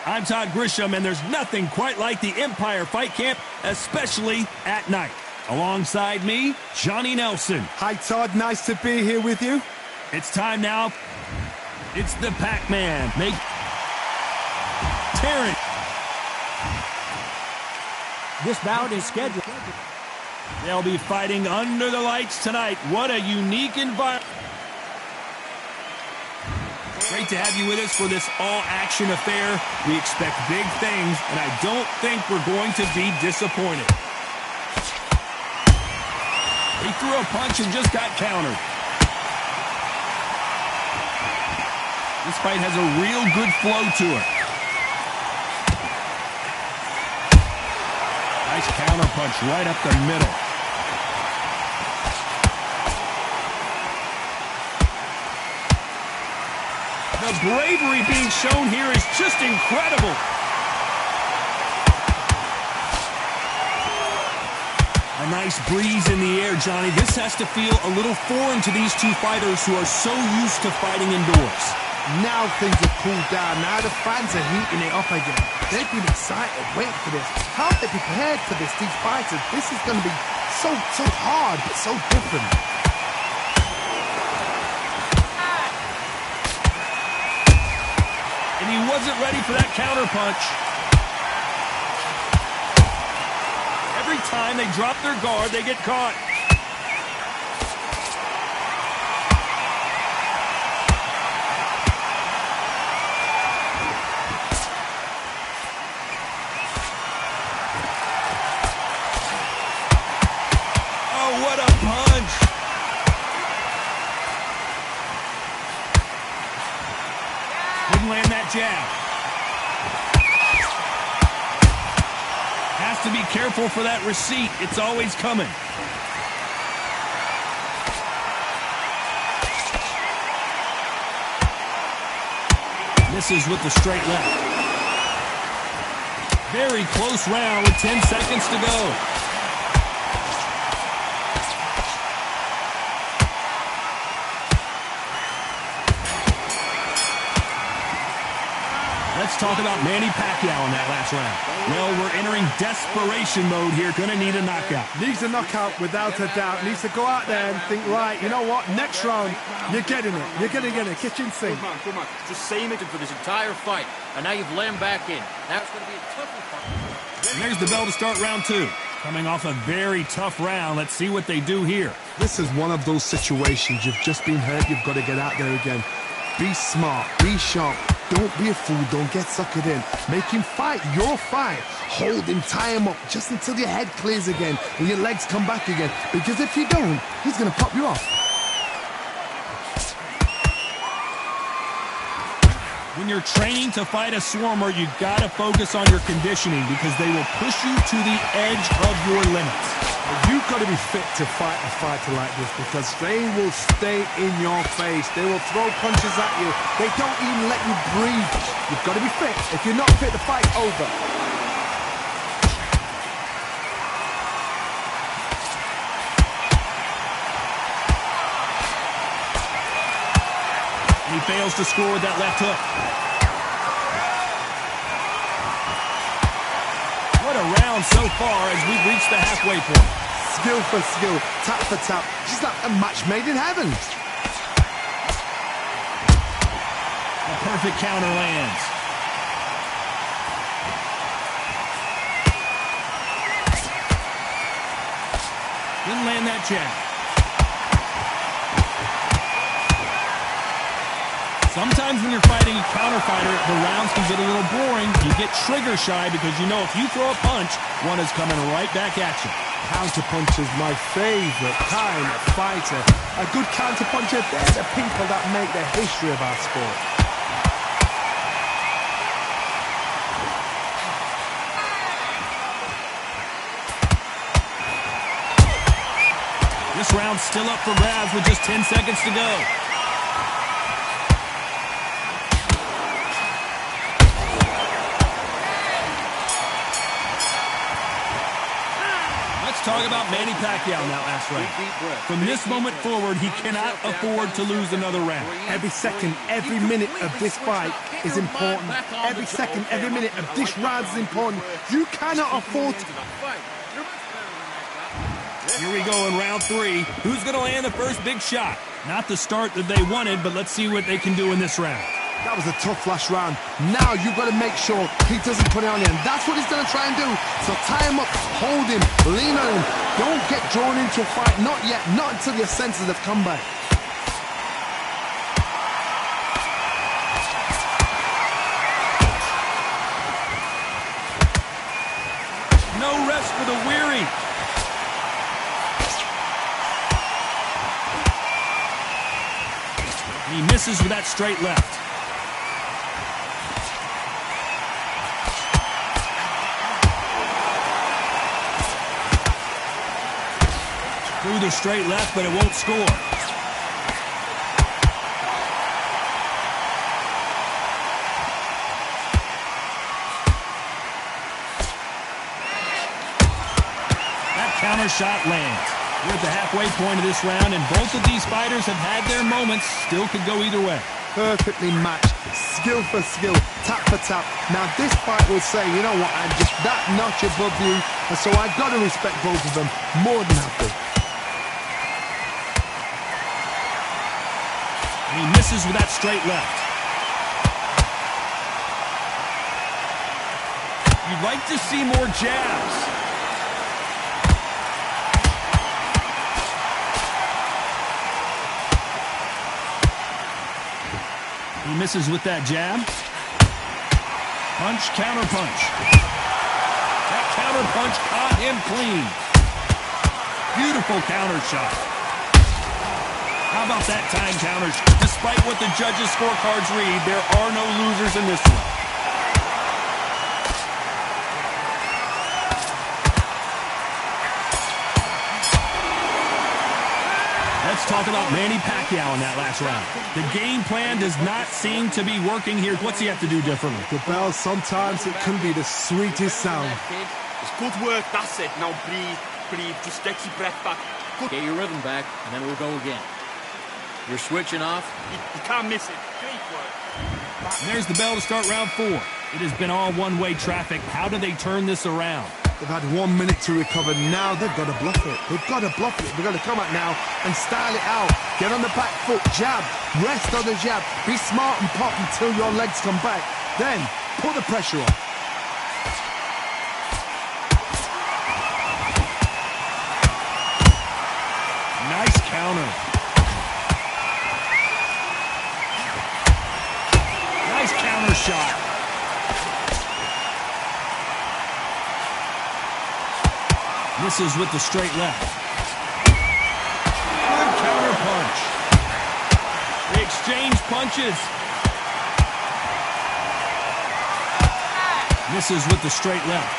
Speaker 3: I'm Todd Grisham, and there's nothing quite like the Empire Fight Camp, especially at night. Alongside me, Johnny Nelson.
Speaker 5: Hi, Todd. Nice to be here with you.
Speaker 3: It's time now. It's the Pac-Man. Make Terrence.
Speaker 4: This bout is scheduled.
Speaker 3: They'll be fighting under the lights tonight. What a unique environment. Great to have you with us for this all-action affair. We expect big things, and I don't think we're going to be disappointed. He threw a punch and just got countered. This fight has a real good flow to it. Nice counter punch right up the middle. The bravery being shown here is just incredible. A nice breeze in the air, Johnny. This has to feel a little foreign to these two fighters who are so used to fighting indoors.
Speaker 5: Now things have cooled down. Now the fans are heating it up again. They've been excited, waiting for this. How are they prepared for this, these fighters? This is going to be so hard, but so different.
Speaker 3: And he wasn't ready for that counter punch. time they drop their guard, they get caught. Oh, what a punch! Didn't land that jab. Has to be careful for that receipt. It's always coming. Misses with the straight left. Very close round with 10 seconds to go. Let's talk about Manny Pacquiao in that last round. Well, we're entering desperation mode here. Gonna need a knockout.
Speaker 5: Needs a knockout without a doubt. Needs to go out there and think, right, you know what? Next round, you're getting it. You're going to get it. Kitchen sink.
Speaker 7: Come on. Just same it for this entire fight. And now you've lammed back in. Now it's going to be a tougher fight.
Speaker 3: And there's the bell to start round two. Coming off a very tough round. Let's see what they do here.
Speaker 5: This is one of those situations. You've just been hurt. You've got to get out there again. Be smart. Be sharp. Don't be a fool. Don't get suckered in. Make him fight your fight. Hold him, tie him up just until your head clears again and your legs come back again. Because if you don't, he's going to pop you off.
Speaker 3: When you're training to fight a swarmer, you got to focus on your conditioning because they will push you to the edge of your limits.
Speaker 5: You've got to be fit to fight a fighter like this because they will stay in your face. They will throw punches at you. They don't even let you breathe. You've got to be fit. If you're not fit, the fight's over.
Speaker 3: He fails to score with that left hook. What a round so far as we've reached the halfway point.
Speaker 5: Skill for skill, tap for tap. Just like a match made in heaven.
Speaker 3: A perfect counter lands. Didn't land that jab. Sometimes when you're fighting a counter fighter, the rounds can get a little boring. You get trigger shy because you know if you throw a punch, one is coming right back at you.
Speaker 5: Counter punch is my favorite kind of fighter. A good counter puncher, they're the people that make the history of our sport.
Speaker 3: This round's still up for grabs with just 10 seconds to go. Talk about Manny Pacquiao in that last round. From this moment forward, he cannot afford to lose another round.
Speaker 5: Every second, every minute of this fight is important. Every second, every minute of this round is important. You cannot afford to...
Speaker 3: Here we go in round three. Who's going to land the first big shot? Not the start that they wanted, but let's see what they can do in this round.
Speaker 5: That was a tough last round. Now you've got to make sure he doesn't put it on you. And that's what he's going to try and do. So tie him up, hold him, lean on him. Don't get drawn into a fight. Not yet. Not until your senses have come back.
Speaker 3: No rest for the weary. He misses with that straight left. Through the straight left, but it won't score. That counter shot lands. We're at the halfway point of this round, and both of these fighters have had their moments. Still could go either way.
Speaker 5: Perfectly matched. Skill for skill, tap for tap. Now this fight will say, you know what, I'm just that notch above you, and so I've got to respect both of them more than happy.
Speaker 3: He misses with that straight left. You'd like to see more jabs. He misses with that jab. Punch, counter punch. That counter punch caught him clean. Beautiful counter shot. How about that time counter? Despite what the judges' scorecards read, there are no losers in this one. Let's talk about Manny Pacquiao in that last round. The game plan does not seem to be working here. What's he have to do differently?
Speaker 5: The bell, sometimes it can be the sweetest sound.
Speaker 9: It's good work, that's it. Now breathe, just get your breath back. Good.
Speaker 7: Get your rhythm back, and then we'll go again. You're switching off.
Speaker 9: You can't miss it. Great work.
Speaker 3: And there's the bell to start round 4. It has been all one-way traffic. How do they turn this around?
Speaker 5: They've had 1 minute to recover. Now they've got to bluff it. They've got to bluff it. They've got to come out now and style it out. Get on the back foot, jab, rest on the jab. Be smart and pop until your legs come back. Then put the pressure on.
Speaker 3: Nice counter. Nice counter shot. Misses with the straight left. Good counter punch. They exchange punches. Misses with the straight left.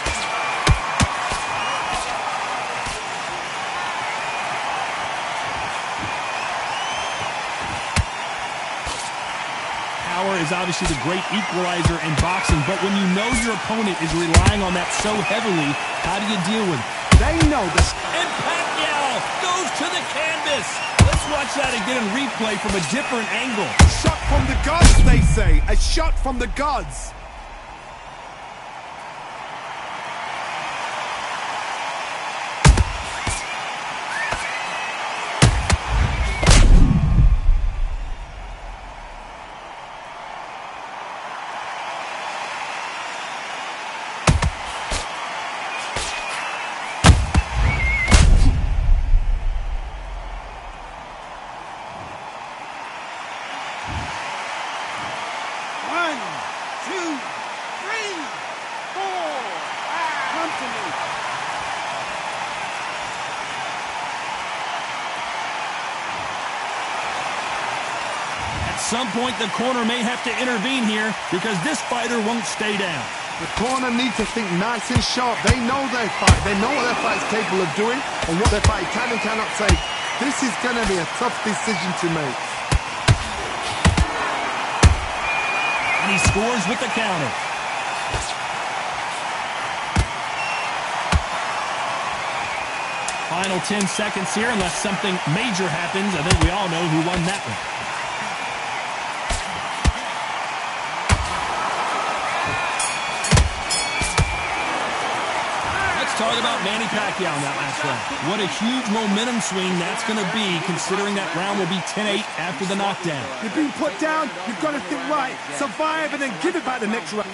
Speaker 3: Power is obviously the great equalizer in boxing, but when you know your opponent is relying on that so heavily, how do you deal with it?
Speaker 5: They know this.
Speaker 3: And Pacquiao goes to the canvas. Let's watch that again in replay from a different angle.
Speaker 5: Shot from the gods, they say. A shot from the gods.
Speaker 3: At some point, the corner may have to intervene here because this fighter won't stay down.
Speaker 5: The corner need to think nice and sharp. They know their fight. They know what their fight is capable of doing and what their fight can and cannot take. This is going to be a tough decision to make.
Speaker 3: And he scores with the counter. Final 10 seconds here, unless something major happens. I think we all know who won that one. Talk about Manny Pacquiao in that last round. What a huge momentum swing that's going to be, considering that round will be 10-8 after the knockdown.
Speaker 5: You've been put down, you've got to think right, survive, and then give it back the next round.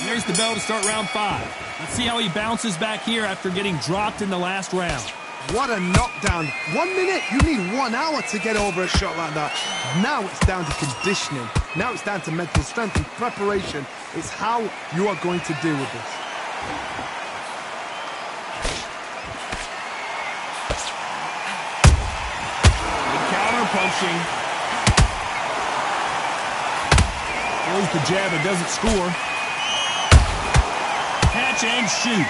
Speaker 3: There's the bell to start round 5. Let's see how he bounces back here after getting dropped in the last round.
Speaker 5: What a knockdown. 1 minute, you need 1 hour to get over a shot like that. Now it's down to conditioning. Now it's down to mental strength and preparation. It's how you are going to deal with this.
Speaker 3: Counter punching. Throws the jab, it doesn't score. Catch and shoot.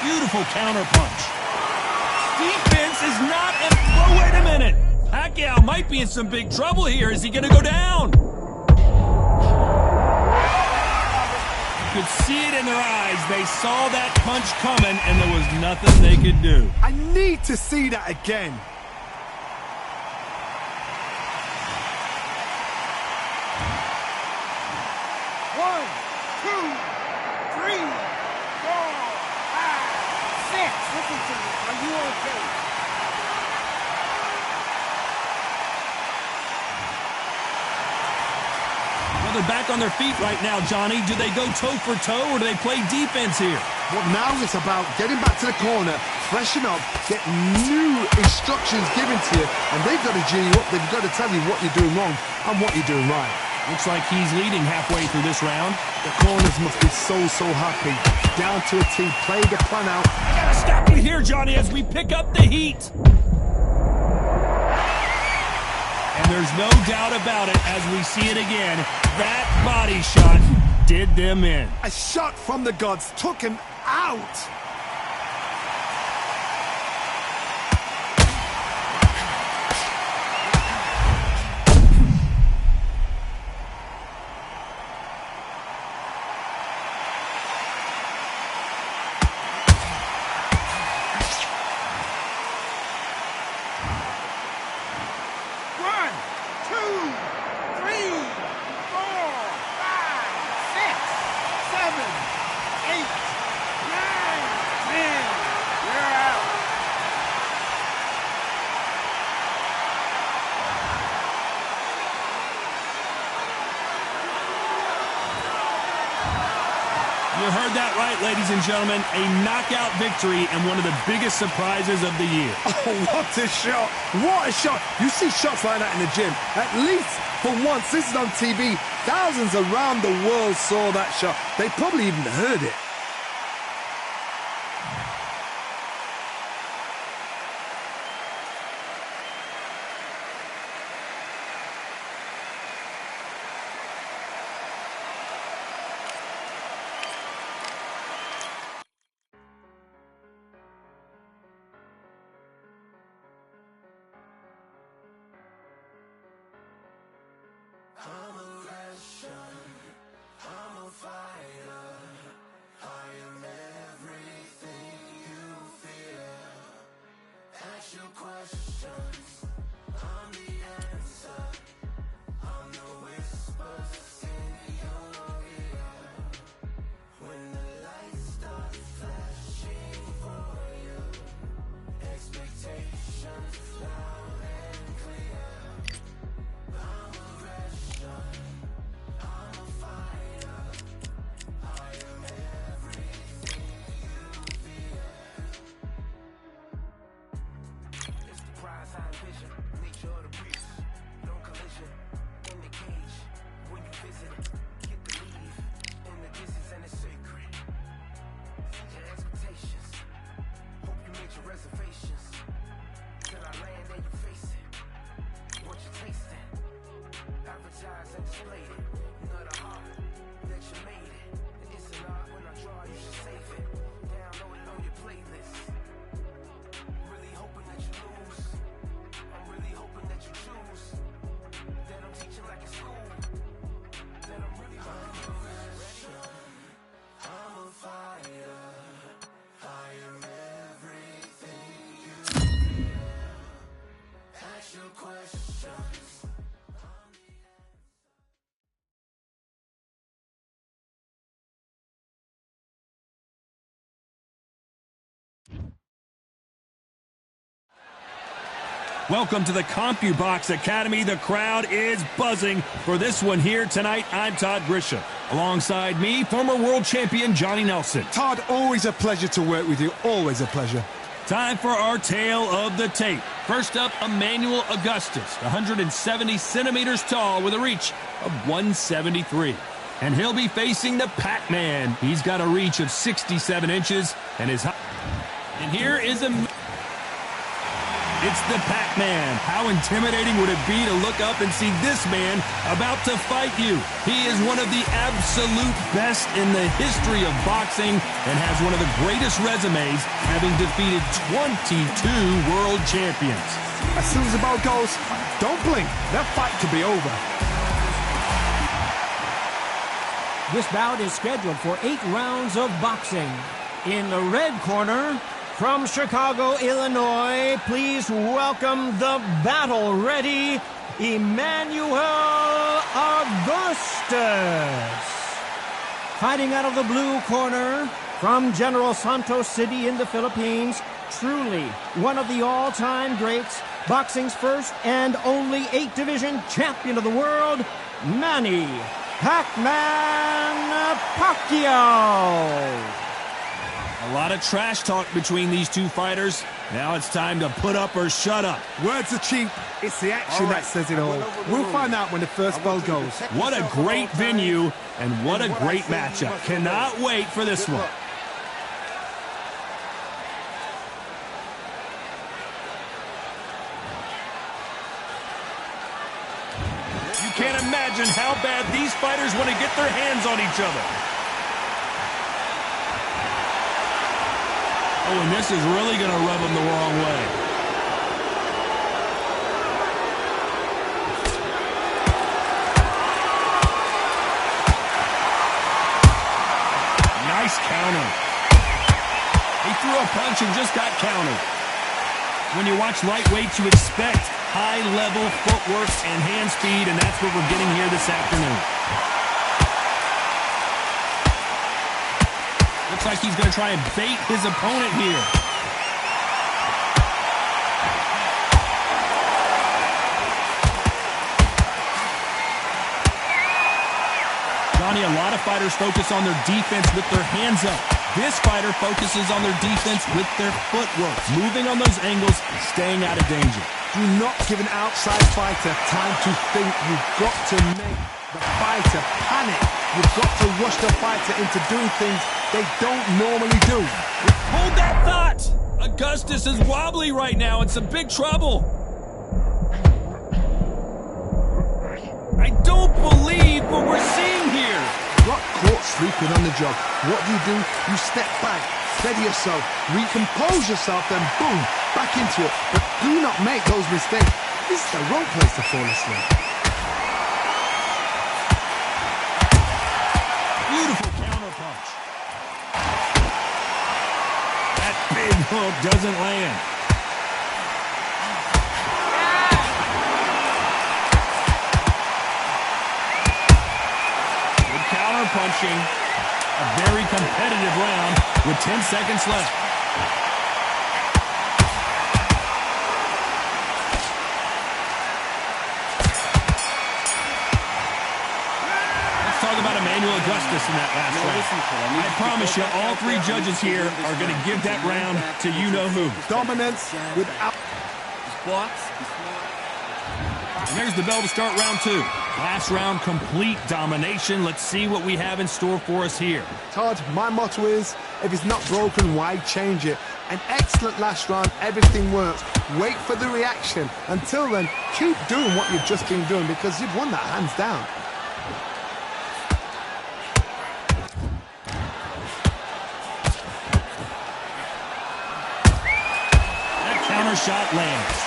Speaker 3: Beautiful counter punch. Defense is not in. Oh, wait a minute. Pacquiao might be in some big trouble here. Is he going to go down? You could see it in their eyes. They saw that punch coming, and there was nothing they could do.
Speaker 5: I need to see that again.
Speaker 3: they're back on their feet right now, Johnny. Do they go toe for toe or do they play defense here?
Speaker 5: Well, now it's about getting back to the corner, freshen up, get new instructions given to you, and they've got to G you up. They've got to tell you what you're doing wrong and what you're doing right.
Speaker 3: Looks like he's leading halfway through this round.
Speaker 5: The corners must be so happy. Down to a T, play the plan out.
Speaker 3: I gotta stop you here, Johnny, as we pick up the heat. And there's no doubt about it as we see it again. That body shot did them in.
Speaker 5: A shot from the gods took him out.
Speaker 3: You heard that right, ladies and gentlemen. A knockout victory and one of the biggest surprises of the year.
Speaker 5: Oh, what a shot. What a shot. You see shots like that in the gym. At least for once, this is on TV. Thousands around the world saw that shot. They probably even heard it.
Speaker 3: Welcome to the CompuBox Academy. The crowd is buzzing for this one here tonight. I'm Todd Grisham. Alongside me, former world champion Johnny Nelson.
Speaker 5: Todd, always a pleasure to work with you. Always a pleasure.
Speaker 3: Time for our tale of the tape. First up, Emmanuel Augustus, 170 centimeters tall with a reach of 173. And he'll be facing the Pac-Man. He's got a reach of 67 inches and is high. And here is It's the Pac-Man. How intimidating would it be to look up and see this man about to fight you? He is one of the absolute best in the history of boxing and has one of the greatest resumes, having defeated 22 world champions.
Speaker 5: As soon as the bell goes, don't blink. That fight could be over.
Speaker 4: This bout is scheduled for 8 rounds of boxing. In the red corner, from Chicago, Illinois, please welcome the battle-ready Emmanuel Augustus. Fighting out of the blue corner, from General Santos City in the Philippines, truly one of the all-time greats, boxing's first and only 8-division champion of the world, Manny Pac-Man Pacquiao.
Speaker 3: A lot of trash talk between these two fighters. Now it's time to put up or shut up.
Speaker 5: Words are cheap. It's the action that says it all. We'll find out when the first bell goes.
Speaker 3: What a great venue and what a great matchup. Cannot wait for this one. You can't imagine how bad these fighters want to get their hands on each other. Oh, and this is really going to rub them the wrong way. Nice counter. He threw a punch and just got countered. When you watch lightweights, you expect high-level footwork and hand speed, and that's what we're getting here this afternoon. Looks like he's going to try and bait his opponent here. Johnny, a lot of fighters focus on their defense with their hands up. This fighter focuses on their defense with their footwork, moving on those angles, staying out of danger.
Speaker 5: Do not give an outside fighter time to think. You've got to make the fighter panic. You've got to rush the fighter into doing things they don't normally do.
Speaker 3: Hold that thought! Augustus is wobbly right now in some big trouble. I don't believe what we're seeing here.
Speaker 5: Got caught sleeping on the job. What do? You step back, steady yourself, recompose yourself, then boom, back into it. But do not make those mistakes. This is the wrong place to fall asleep.
Speaker 3: Beautiful counter punch. That big hook doesn't land. Good counter punching. A very competitive round with 10 seconds left. About Emmanuel Augustus in that last round. I promise you, all three judges here are going to give that round to you-know-who.
Speaker 5: Dominance without...
Speaker 3: And there's the bell to start round two. Last round, complete domination. Let's see what we have in store for us here.
Speaker 5: Todd, my motto is, if it's not broken, why change it? An excellent last round, everything works. Wait for the reaction. Until then, keep doing what you've just been doing because you've won that hands down.
Speaker 3: Shot lands.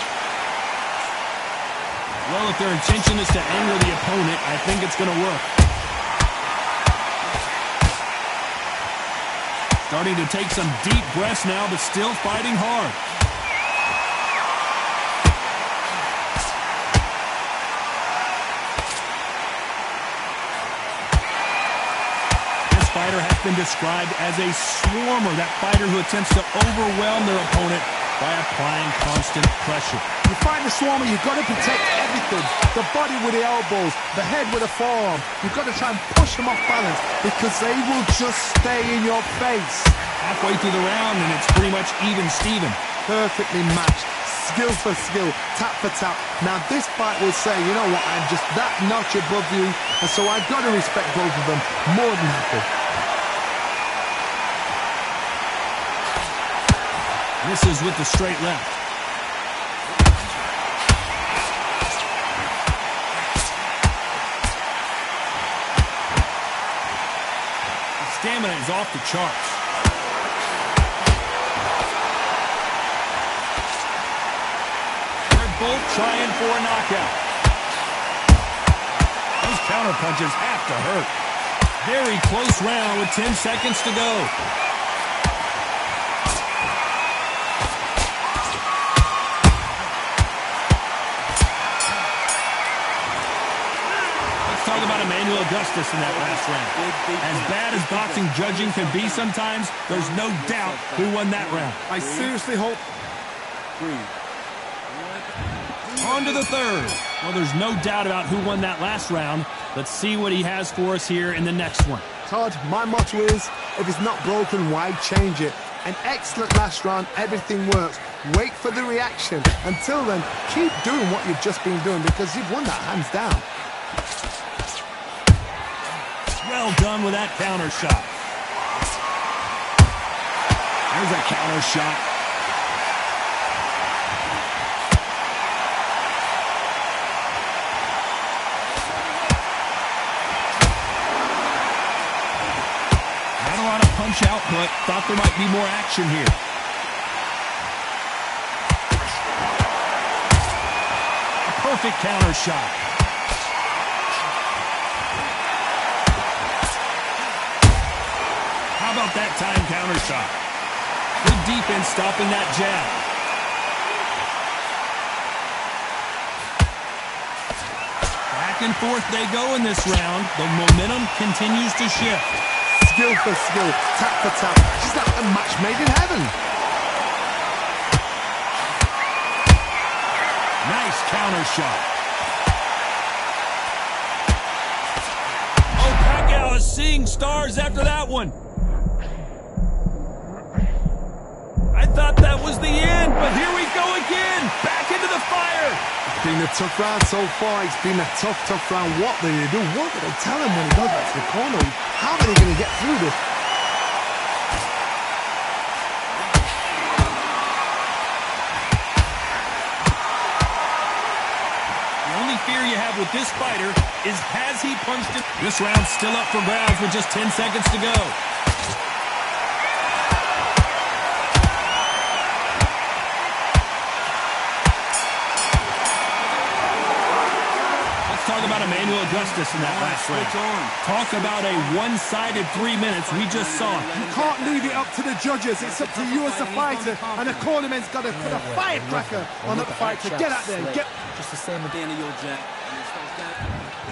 Speaker 3: Well, if their intention is to anger the opponent, I think it's going to work. Starting to take some deep breaths now, but still fighting hard. This fighter has been described as a swarmer, that fighter who attempts to overwhelm their opponent by applying constant pressure.
Speaker 5: You fight the swarmer, you've got to protect everything. The body with the elbows, the head with the forearm. You've got to try and push them off balance because they will just stay in your face.
Speaker 3: Halfway through the round and it's pretty much even-steven.
Speaker 5: Perfectly matched, skill for skill, tap for tap. Now this fight will say, you know what, I'm just that notch above you, and so I've got to respect both of them more than happy.
Speaker 3: Misses with the straight left. The stamina is off the charts. They're both trying for a knockout. Those counter punches have to hurt. Very close round with 10 seconds to go. Talk about Emmanuel Augustus in that last round. As bad as boxing judging can be sometimes, there's no doubt who won that round.
Speaker 5: I seriously hope...
Speaker 3: On to the third. Well, there's no doubt about who won that last round. Let's see what he has for us here in the next one.
Speaker 5: Todd, my motto is, if it's not broken, why change it? An excellent last round, everything works. Wait for the reaction. Until then, keep doing what you've just been doing because you've won that hands down.
Speaker 3: Well done with that counter shot. There's a counter shot. Not a lot of punch output. Thought there might be more action here. A perfect counter shot. How about that time counter shot? Good defense stopping that jab. Back and forth they go in this round. The momentum continues to shift.
Speaker 5: Skill for skill, tap for tap. She's like a match made in heaven.
Speaker 3: Nice counter shot. Oh, Pacquiao is seeing stars after that one. I thought that was the end, but here we go again. Back into the fire.
Speaker 5: It's been a tough round so far. It's been a tough round. What do they do? What do they tell him when he goes back to the corner? How are they going to get through this?
Speaker 3: The only fear you have with this fighter is has he punched it? This round's still up for grabs with just 10 seconds to go. Talk about Emmanuel Augustus in that last round. Talk about a one-sided 3 minutes we just saw.
Speaker 5: You can't leave it up to the judges. It's up to you as a fighter, and the cornerman's got to put a firecracker on that fighter. Get out there, get.
Speaker 6: Just the same at the end of your jab.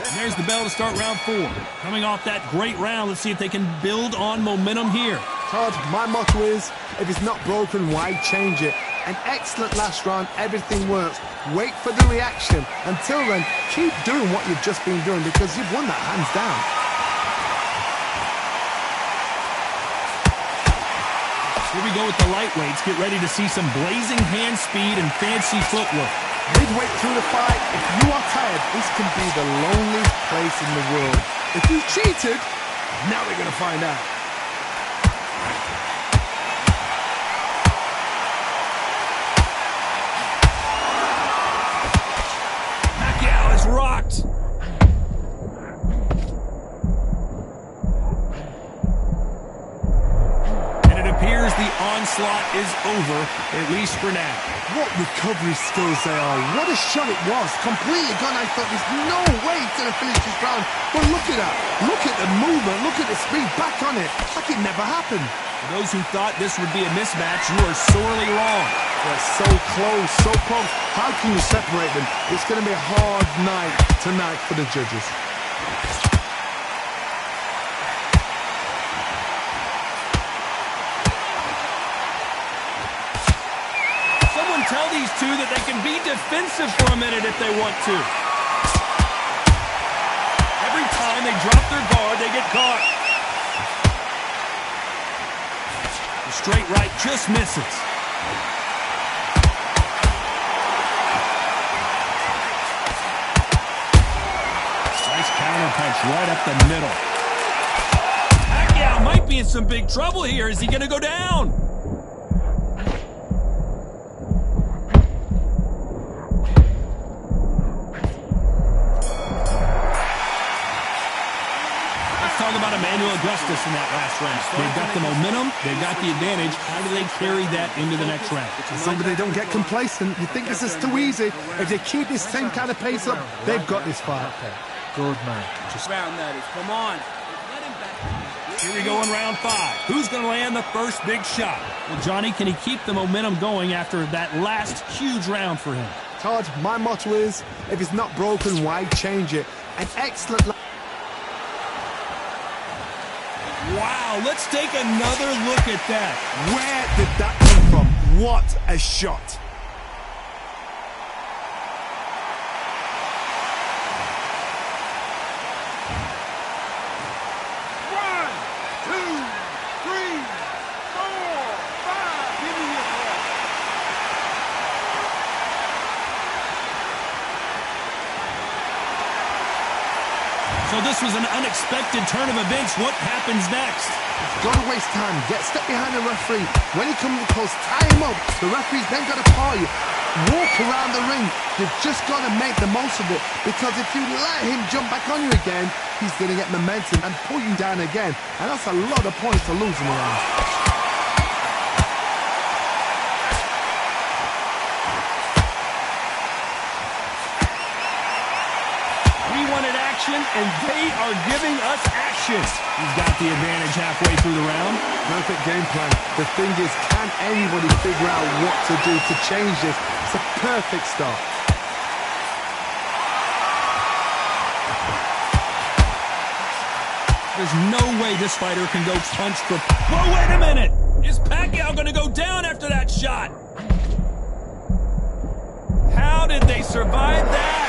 Speaker 3: And there's the bell to start round 4. Coming off that great round, let's see if they can build on momentum here.
Speaker 5: Todd, my motto is, if it's not broken, why change it? An excellent last round, everything works. Wait for the reaction. Until then, keep doing what you've just been doing because you've won that hands down.
Speaker 3: Here we go with the lightweights. Get ready to see some blazing hand speed and fancy footwork.
Speaker 5: Midway through the fight, if you are tired, this can be the loneliest place in the world. If you cheated, now we're going to find out.
Speaker 3: Rocked. And it appears the onslaught is over, at least for now.
Speaker 5: What recovery skills they are. What a shot it was. Completely gone. I thought there's no way he's going to finish this round. But look at that. Look at the movement. Look at the speed. Back on it. Like it never happened.
Speaker 3: For those who thought this would be a mismatch, you are sorely wrong.
Speaker 5: They're so close, so close. How can you separate them? It's going to be a hard night tonight for the judges.
Speaker 3: Someone tell these two that they can be defensive for a minute if they want to. Every time they drop their guard, they get caught. The straight right just misses. Counter punch right up the middle. Pacquiao might be in some big trouble here. Is he going to go down? Let's talk about Emmanuel Augustus in that last round. They've got the momentum. They've got the advantage. How do they carry that into the next round?
Speaker 5: Somebody don't get complacent. You think this is too easy. If they keep this same kind of pace up, they've got this fight.
Speaker 6: Good man.
Speaker 7: Just round that is. Come on.
Speaker 3: Here we go in round 5. Who's going to land the first big shot? Well, Johnny, can he keep the momentum going after that last huge round for him?
Speaker 5: Todd, my motto is, if it's not broken, why change it? An excellent...
Speaker 3: Wow, let's take another look at that.
Speaker 5: Where did that come from? What a shot.
Speaker 3: So this was an unexpected turn of events. What happens next?
Speaker 5: Got to waste time. Get step behind the referee. When he comes close, tie him up. The referee's then got to call you. Walk around the ring. You've just got to make the most of it. Because if you let him jump back on you again, he's going to get momentum and pull you down again. And that's a lot of points to lose in the round.
Speaker 3: And they are giving us action. He's got the advantage halfway through the round.
Speaker 5: Perfect game plan. The thing is, can anybody figure out what to do to change this? It's a perfect start.
Speaker 3: There's no way this fighter can go punch for... Whoa, wait a minute! Is Pacquiao going to go down after that shot? How did they survive that?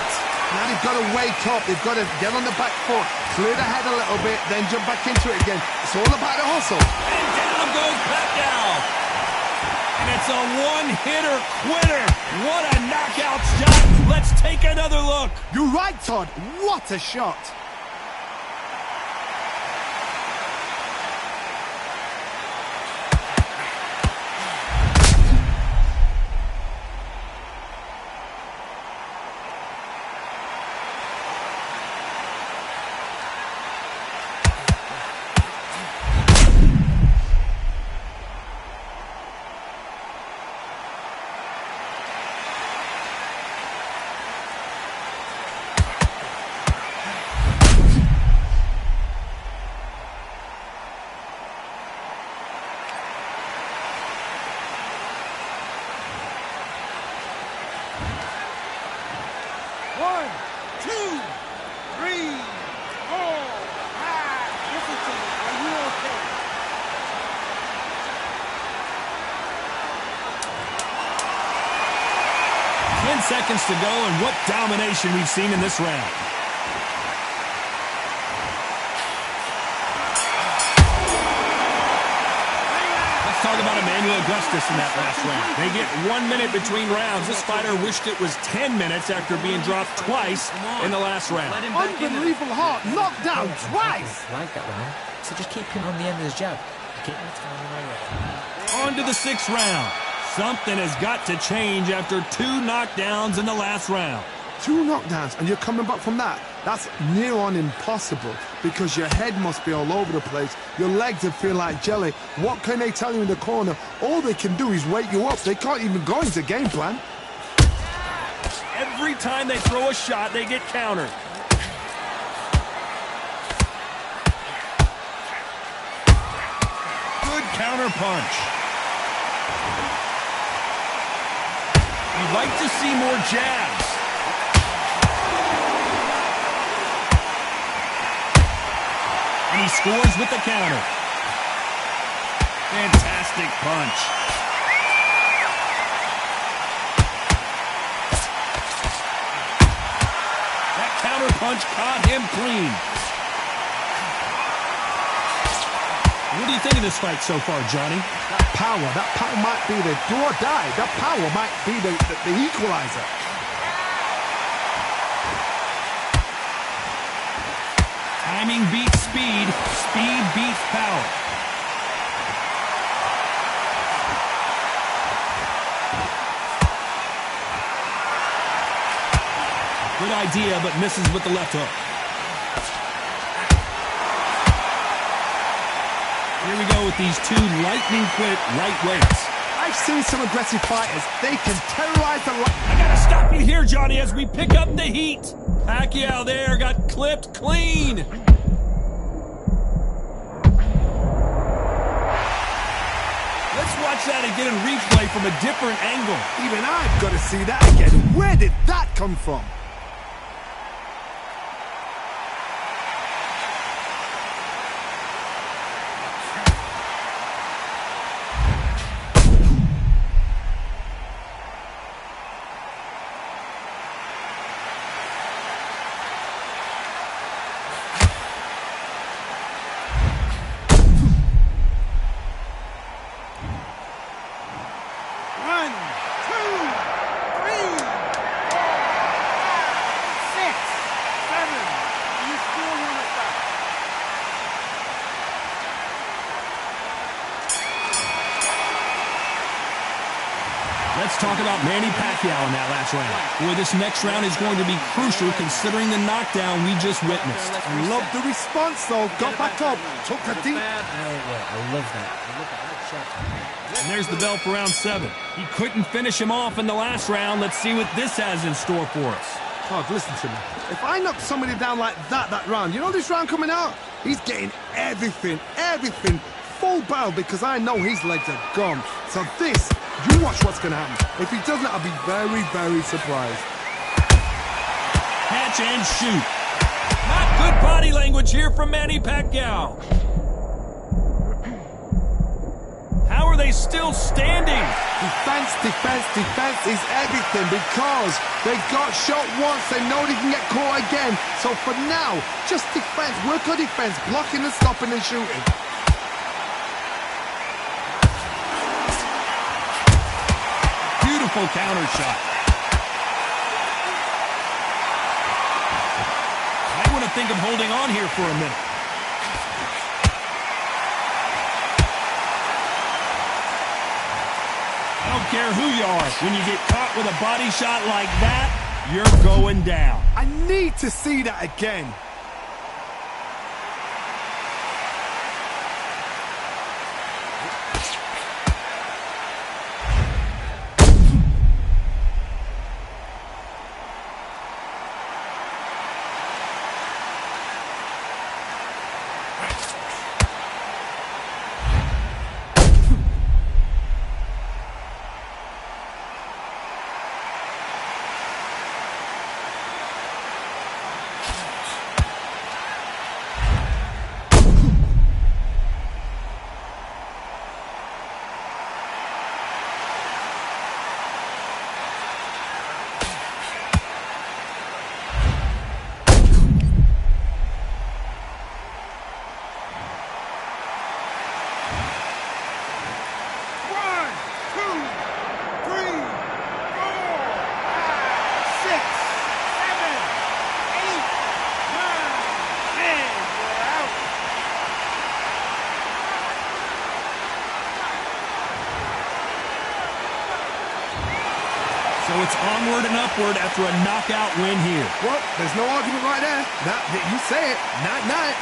Speaker 5: Now they've got to wake up. They've got to get on the back foot, clear the head a little bit, then jump back into it again. It's all about the hustle.
Speaker 3: And down goes Pacquiao. And it's a one-hitter quitter. What a knockout shot. Let's take another look.
Speaker 5: You're right, Todd. What a shot.
Speaker 3: Seconds to go, and what domination we've seen in this round. Let's talk about Emmanuel Augustus in that last round. They get 1 minute between rounds. This fighter wished it was 10 minutes after being dropped twice in the last round.
Speaker 5: Unbelievable heart, knocked down twice.
Speaker 6: I like that round. So just keep him on the end of his jab.
Speaker 3: On to the 6th round. Something has got to change after 2 knockdowns in the last round.
Speaker 5: 2 knockdowns, and you're coming back from that? That's near on impossible, because your head must be all over the place. Your legs will feel like jelly. What can they tell you in the corner? All they can do is wake you up. They can't even go into game plan.
Speaker 3: Every time they throw a shot, they get countered. Good counter punch. You'd like to see more jabs. And he scores with the counter. Fantastic punch. That counter punch caught him clean. What do you think of this fight so far, Johnny?
Speaker 5: That power might be the do or die. That power might be the equalizer.
Speaker 3: Timing beats speed. Speed beats power. Good idea, but misses with the left hook. Here we go with these 2 lightning-quick lightweights.
Speaker 5: I've seen some aggressive fighters. They can terrorize the...
Speaker 3: I gotta stop you here, Johnny, as we pick up the heat. Pacquiao there got clipped clean. Let's watch that again in replay from a different angle.
Speaker 5: Even I've got to see that again. Where did that come from?
Speaker 3: talk about Manny Pacquiao in that last round. Boy, this next round is going to be crucial considering the knockdown we just witnessed.
Speaker 5: I love the response, though. Got back up, took a deep...
Speaker 6: I love that. Look at that shot.
Speaker 3: And there's the bell for round 7. He couldn't finish him off in the last round. Let's see what this has in store for us.
Speaker 5: Oh, listen to me. If I knock somebody down like that round, you know this round coming out? He's getting everything, full barrel, because I know his legs are gone. So this, you watch what's going to happen. If he doesn't, I'll be very, very surprised.
Speaker 3: Catch and shoot. Not good body language here from Manny Pacquiao. How are they still standing?
Speaker 5: Defense is everything, because they got shot once, they know they can get caught again. So for now, just defense, work on defense, blocking and stopping and shooting.
Speaker 3: Beautiful counter shot. I want to think of holding on here for a minute. I don't care who you are. When you get caught with a body shot like that, you're going down.
Speaker 5: I need to see that again.
Speaker 3: So it's onward and upward after a knockout win here.
Speaker 5: Well, there's no argument right there. You say it. Night-night.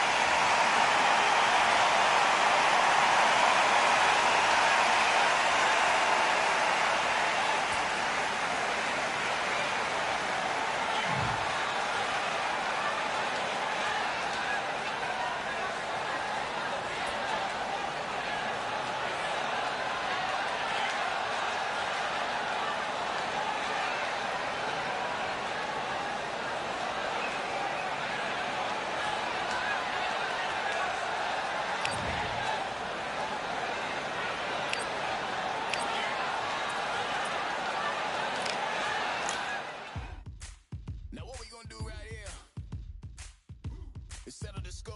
Speaker 1: Settle the score.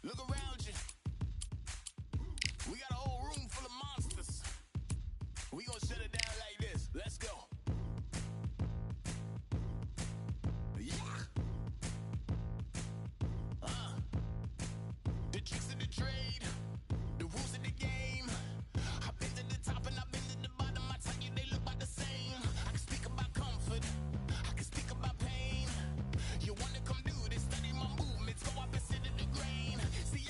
Speaker 1: Look around you. We got a whole room full of monsters. We gonna shut it down like this. Let's go. Yeah. The tricks of the trade, the rules of the game. I've been to the top and I've been to the bottom. I tell you they look about the same. I can speak about comfort. I can speak about pain. You wanna come do this? Study my movements. Go up and sit in the grain. See,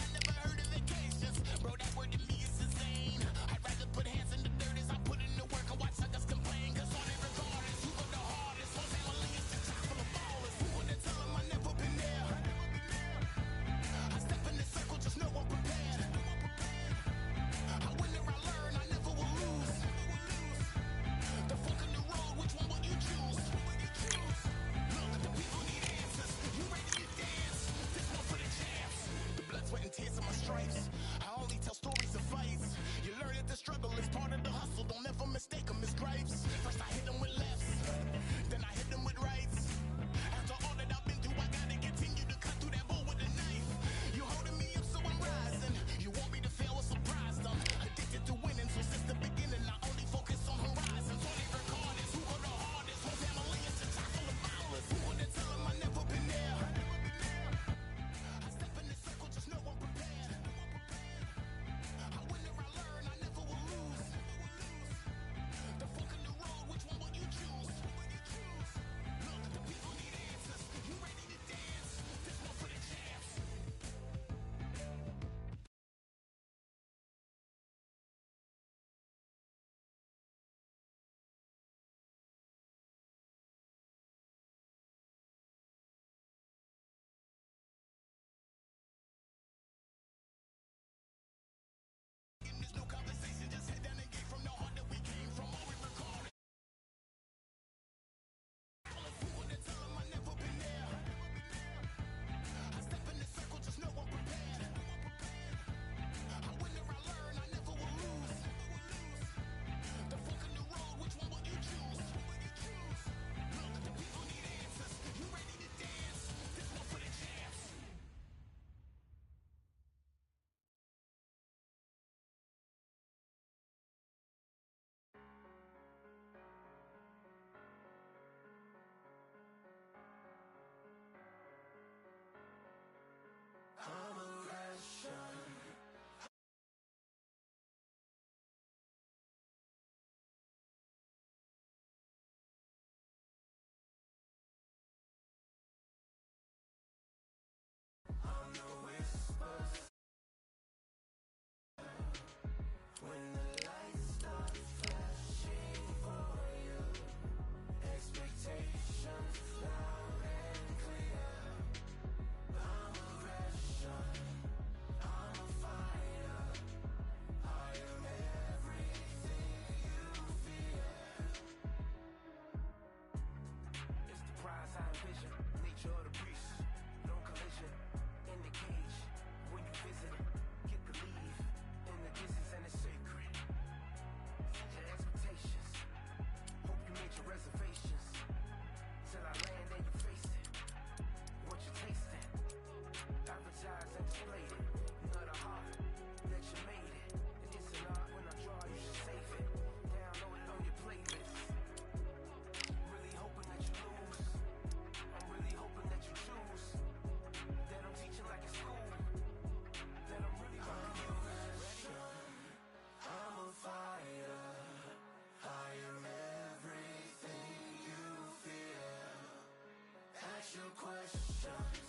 Speaker 2: Shine.